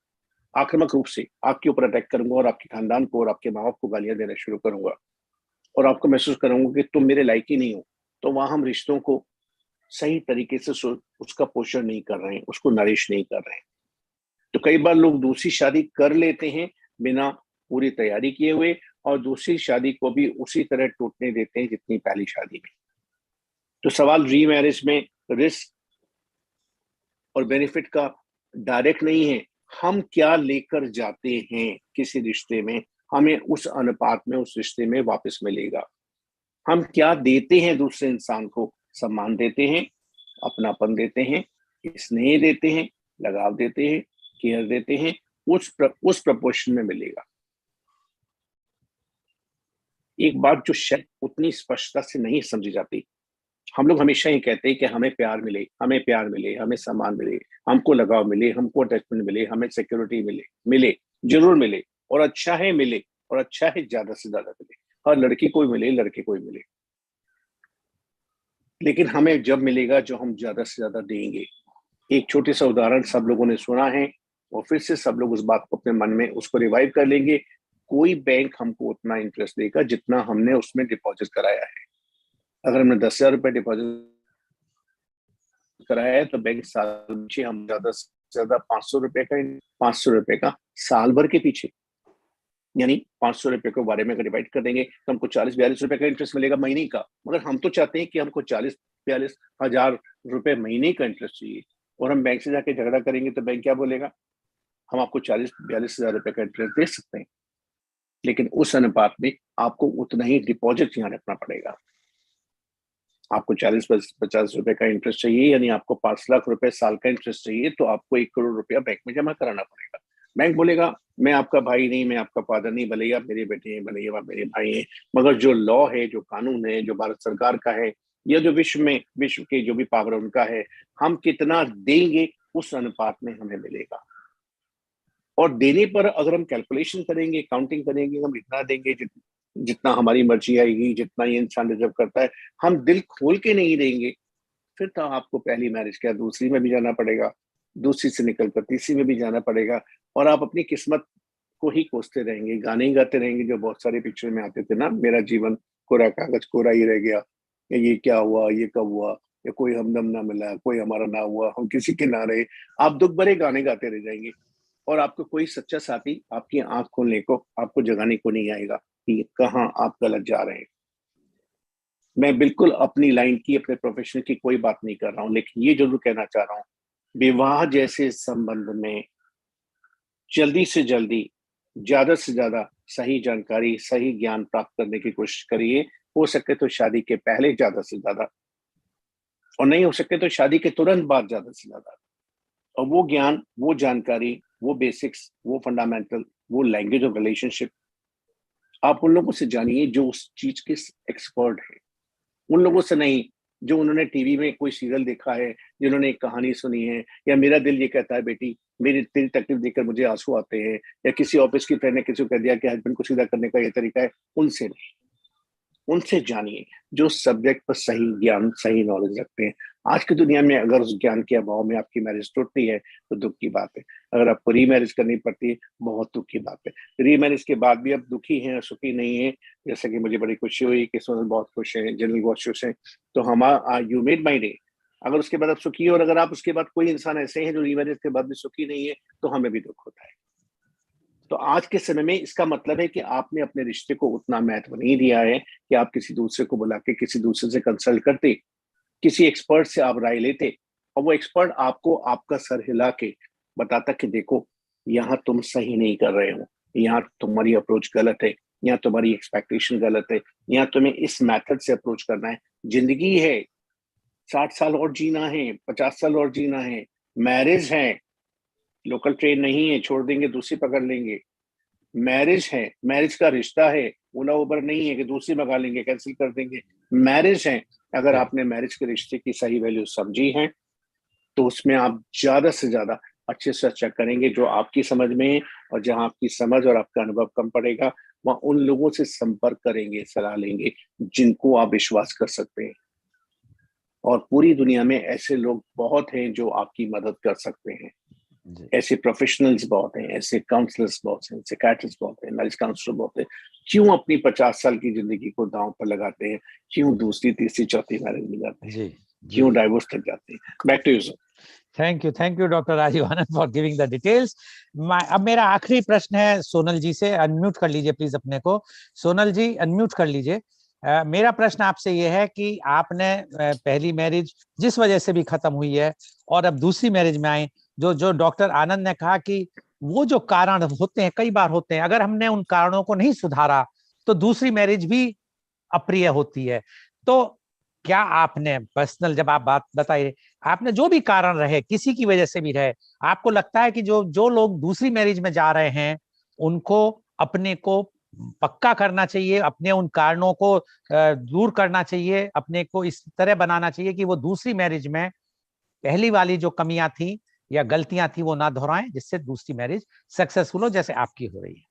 आक्रामक रूप से आपके ऊपर अटैक करूंगा और आपके खानदान को और आपके माँ बाप को गालियां देना शुरू करूंगा और आपको महसूस कराऊंगा कि तुम मेरे लायक ही नहीं हो। तो वहां हम रिश्तों को सही तरीके से उसका पोषण नहीं कर रहे हैं, उसको नरिश नहीं कर रहे हैं। तो कई बार लोग दूसरी शादी कर लेते हैं बिना पूरी तैयारी किए हुए, और दूसरी शादी को भी उसी तरह टूटने देते हैं जितनी पहली शादी में। तो सवाल रीमैरिज में रिस्क और बेनिफिट का डायरेक्ट नहीं है, हम क्या लेकर जाते हैं किसी रिश्ते में, हमें उस अनुपात में उस रिश्ते में वापस मिलेगा। हम क्या देते हैं दूसरे इंसान को? सम्मान देते हैं, अपनापन देते हैं, स्नेह देते हैं, लगाव देते हैं, केयर देते हैं, उस प्रपोर्शन में मिलेगा। एक बात जो शायद उतनी स्पष्टता से नहीं समझी जाती, हम लोग हमेशा ही कहते हैं कि हमें प्यार मिले, हमें प्यार मिले, हमें सम्मान मिले, हमको लगाव मिले, हमको अटैचमेंट मिले, हमें सिक्योरिटी मिले, जरूर मिले, और अच्छा है मिले, और अच्छा है ज्यादा से ज्यादा मिले, हर लड़की को मिले, लड़के को मिले। लेकिन हमें जब मिलेगा जो हम ज्यादा से ज्यादा देंगे। एक छोटे सा उदाहरण सब लोगों ने सुना है और फिर से सब लोग उस बात को अपने मन में उसको रिवाइव कर लेंगे। कोई बैंक हमको उतना इंटरेस्ट देगा जितना हमने उसमें डिपॉजिट कराया है। अगर हमने 10,000 रुपए डिपॉजिट कराया है तो बैंक साल पीछे हम ज्यादा से ज्यादा 500 रुपए का साल भर के पीछे यानी 500 रुपए को 12 में अगर डिवाइड कर देंगे तो हमको 40-42 रुपए का इंटरेस्ट मिलेगा महीने का। मगर हम तो चाहते हैं कि हमको 40-42 हजार रुपए महीने का इंटरेस्ट चाहिए, और हम बैंक से जाके झगड़ा करेंगे तो बैंक क्या बोलेगा, हम आपको 40-42 हजार रुपए का इंटरेस्ट दे सकते हैं, लेकिन उस अनुपात में आपको उतना ही डिपॉजिट यहाँ रखना पड़ेगा। आपको 40-50 रुपए का इंटरेस्ट चाहिए, यानी आपको 5 लाख रुपए साल का इंटरेस्ट चाहिए, तो आपको 1 करोड़ रुपया बैंक में जमा कराना पड़ेगा। बैंक बोलेगा मैं आपका भाई नहीं, मैं आपका फादर नहीं, भले ही आप मेरे बेटे हैं, भले ही आप मेरे भाई हैं, मगर जो लॉ है, जो कानून है, जो भारत सरकार का है, या जो विश्व के जो भी पावर उनका है, हम कितना देंगे उस अनुपात में हमें मिलेगा। और देने पर अगर हम कैलकुलेशन करेंगे, काउंटिंग करेंगे, हम इतना देंगे जितना हमारी मर्जी आएगी, जितना ये इंसान डिजर्व करता है, हम दिल खोल के नहीं देंगे, फिर तो आपको पहली मैरिज क्या दूसरी में भी जाना पड़ेगा, दूसरी से निकलकर तीसरी में भी जाना पड़ेगा, और आप अपनी किस्मत को ही कोसते रहेंगे, गाने ही गाते रहेंगे, जो बहुत सारे पिक्चर में आते थे ना, मेरा जीवन कोरा कागज कोरा ही रह गया, या ये क्या हुआ, ये कब हुआ, या कोई हमदम ना मिला, कोई हमारा ना हुआ, हम किसी के ना रहे। आप दुख भरे गाने गाते रह जाएंगे, और आपको कोई सच्चा साथी आपकी आंख खोलने को, आपको जगाने को नहीं आएगा कि कहाँ आप गलत जा रहे हैं। मैं बिल्कुल अपनी लाइन की, अपने प्रोफेशन की कोई बात नहीं कर रहा हूं, लेकिन ये जरूर कहना चाह रहा हूं, विवाह जैसे संबंध में जल्दी से जल्दी, ज्यादा से ज्यादा सही जानकारी, सही ज्ञान प्राप्त करने की कोशिश करिए। हो सके तो शादी के पहले ज्यादा से ज्यादा, और नहीं हो सके तो शादी के तुरंत बाद ज्यादा से ज्यादा। और वो ज्ञान, वो जानकारी, वो बेसिक्स, वो फंडामेंटल, वो लैंग्वेज ऑफ रिलेशनशिप, आप उन लोगों से जानिए जो उस चीज के एक्सपर्ट है, उन लोगों से नहीं जो उन्होंने टीवी में कोई सीरियल देखा है, जिन्होंने एक कहानी सुनी है, या मेरा दिल ये कहता है बेटी मेरी तेरी तकलीफ देखकर मुझे आंसू आते हैं, या किसी ऑफिस की फ्रेंड ने किसी को कह दिया कि हस्बैंड को सीधा करने का ये तरीका है, उनसे नहीं, उनसे जानिए जो सब्जेक्ट पर सही ज्ञान, सही नॉलेज रखते हैं। आज की दुनिया में अगर उस ज्ञान के अभाव में आपकी मैरिज टूटती है तो दुख की बात है। अगर आपको रीमैरिज करनी पड़ती है, बहुत दुख की बात है। रीमैरिज के बाद भी आप दुखी हैं, सुखी नहीं है, जैसे कि मुझे बड़ी खुशी हुई कि सोनल बहुत खुश हैं, जनरल बहुत खुश हैं, तो हमारा यू मेड माई डे। अगर उसके बाद आप सुखी हो, और अगर आप उसके बाद कोई इंसान ऐसे हैं जो रीमैरिज के बाद भी सुखी नहीं है, तो हमें भी दुख होता है। तो आज के समय में इसका मतलब है कि आपने अपने रिश्ते को उतना महत्व नहीं दिया है कि आप किसी दूसरे को बुला के, किसी दूसरे से कंसल्ट करते, किसी एक्सपर्ट से आप राय लेते, और वो एक्सपर्ट आपको आपका सर हिला के बताता कि देखो यहाँ तुम सही नहीं कर रहे हो, यहाँ तुम्हारी अप्रोच गलत है, यहाँ तुम्हारी एक्सपेक्टेशन गलत है, यहाँ तुम्हें इस मेथड से अप्रोच करना है। जिंदगी है, 60 साल और जीना है, 50 साल और जीना है, मैरिज है, लोकल ट्रेन नहीं है, छोड़ देंगे दूसरी पकड़ लेंगे। मैरिज है, मैरिज का रिश्ता है, ओला उबर नहीं है कि दूसरी मंगा लेंगे, कैंसिल कर देंगे। मैरिज है, अगर आपने मैरिज के रिश्ते की सही वैल्यू समझी है तो उसमें आप ज्यादा से ज्यादा अच्छे से अच्छा करेंगे जो आपकी समझ में है, और जहां आपकी समझ और आपका अनुभव कम पड़ेगा वहां उन लोगों से संपर्क करेंगे, सलाह लेंगे जिनको आप विश्वास कर सकते हैं। और पूरी दुनिया में ऐसे लोग बहुत हैं जो आपकी मदद कर सकते हैं। ऐसे प्रोफेशनल्स बहुत हैं, ऐसे काउंसलर्स बहुत हैं, साइकियाट्रिस्ट बहुत हैं, मैरिज काउंसलर बहुत हैं। क्यों अपनी 50 साल की जिंदगी को दांव पर लगाते हैं? क्यों दूसरी, तीसरी, चौथी मैरिज में जाते हैं? क्यों डाइवोर्स तक जाते हैं? Back to you sir. Thank you doctor Rajiv Anand for giving the details. अब मेरा आखिरी प्रश्न है सोनल जी से, अनम्यूट कर लीजिए प्लीज अपने को। सोनल जी अनम्यूट कर लीजिए। मेरा प्रश्न आपसे ये है कि आपने पहली मैरिज जिस वजह से भी खत्म हुई है और अब दूसरी मैरिज में आए, जो डॉक्टर आनंद ने कहा कि वो जो कारण होते हैं, कई बार होते हैं, अगर हमने उन कारणों को नहीं सुधारा तो दूसरी मैरिज भी अप्रिय होती है। तो क्या आपने पर्सनल, जब आप बात बताइए, आपने जो भी कारण रहे, किसी की वजह से भी रहे, आपको लगता है कि जो लोग दूसरी मैरिज में जा रहे हैं उनको अपने को पक्का करना चाहिए, अपने उन कारणों को दूर करना चाहिए, अपने को इस तरह बनाना चाहिए कि वो दूसरी मैरिज में पहली वाली जो कमियां थी या गलतियां थी वो ना दोहराएं, जिससे दूसरी मैरिज सक्सेसफुल हो, जैसे आपकी हो रही है?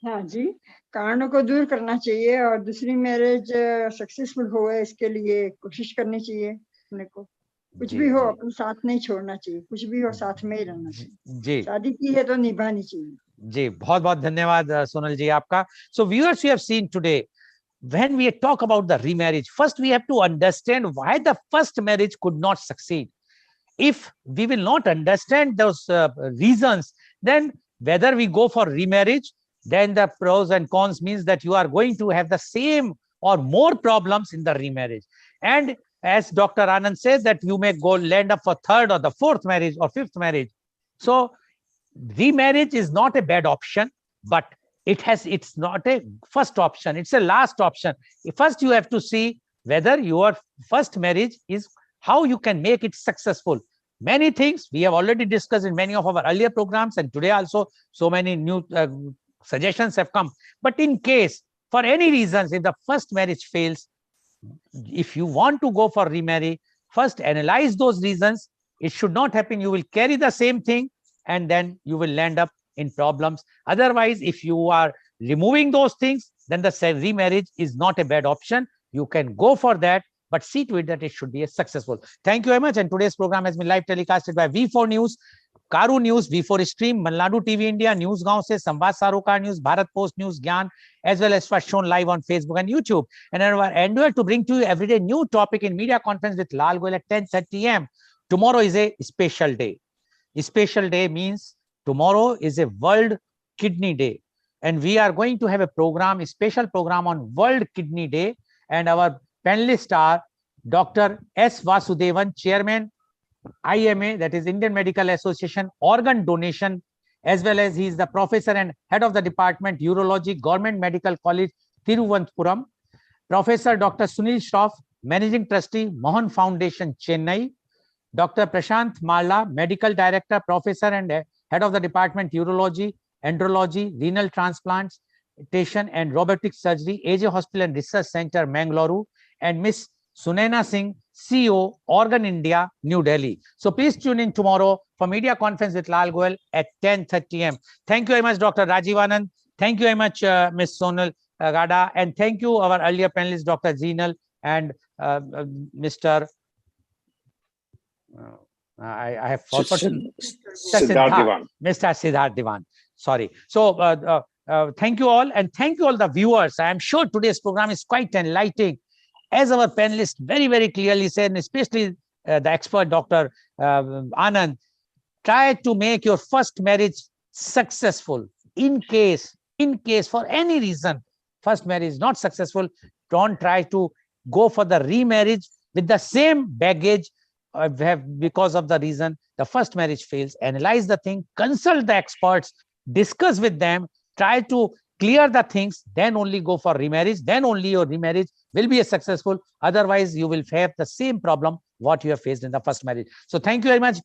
हाँ जी, कारणों को दूर करना चाहिए और दूसरी मैरिज सक्सेसफुल हो इसके लिए कोशिश करनी चाहिए अपने को। कुछ भी हो अपने साथ नहीं छोड़ना चाहिए, कुछ भी हो साथ में ही रहना चाहिए। जी, शादी की है तो निभानी चाहिए। जी, बहुत बहुत धन्यवाद सोनल जी आपका। So viewers, you have seen today, when we talk about the remarriage, first we have to understand why the first marriage could not succeed. If we will not understand those reasons, then whether we go for remarriage then the pros and cons means that you are going to have the same or more problems in the remarriage. And as Dr. Anand said, that you may go land up for third or the fourth marriage or fifth marriage. So remarriage is not a bad option, but it's not a first option, it's a last option. First you have to see whether your first marriage is how you can make it successful. Many things we have already discussed in many of our earlier programs, and today also so many new suggestions have come. But in case for any reasons, if the first marriage fails, if you want to go for remarry, first analyze those reasons. It should not happen. You will carry the same thing and then you will land up in problems. Otherwise, if you are removing those things, then the remarriage is not a bad option. You can go for that, but see to it that it should be a successful. Thank you very much. And today's program has been live telecasted by V4 News, Karu News, V4 Stream, Malnadu TV India, News Gaon se, Samvad Sarokar News, Bharat Post News, Gyan, as well as was shown live on Facebook and YouTube. And our endeavor to bring to you everyday new topic in media conference with Lal Goel at 10:30 a.m. Tomorrow is a special day. A special day means tomorrow is a World Kidney Day. And we are going to have a program, a special program on World Kidney Day. And our panelists are Dr. S. Vasudevan, Chairman, IMA, that is Indian Medical Association, Organ Donation, as well as he is the professor and head of the department, Urology, Government Medical College, Thiruvananthapuram. Professor Dr. Sunil Shroff, Managing Trustee, Mohan Foundation, Chennai. Dr. Prashant Malla, Medical Director, Professor and Head of the Department, Urology, Andrology, Renal Transplantation and Robotic Surgery, AJ Hospital and Research Center, Mangalore, and Miss Sunaina Singh, CEO, Organ India, New Delhi. So please tune in tomorrow for media conference with Lal Goel at 10:30 a.m. Thank you very much, Dr. Rajiv Anand. Thank you very much, Ms. Sonal Gada. And thank you, our earlier panelists, Dr. Zinal and Mr. I have forgotten. Siddharth Diwan. Mr. Siddharth Diwan. Sorry. So thank you all, and thank you all the viewers. I am sure today's program is quite enlightening. As our panelists very, very clearly said, and especially the expert Dr. Anand, try to make your first marriage successful. In case for any reason, first marriage is not successful, don't try to go for the remarriage with the same baggage because of the reason the first marriage fails. Analyze the thing, consult the experts, discuss with them, try to clear the things, then only go for remarriage, then only your remarriage will be a successful. Otherwise, you will have the same problem what you have faced in the first marriage. So thank you very much.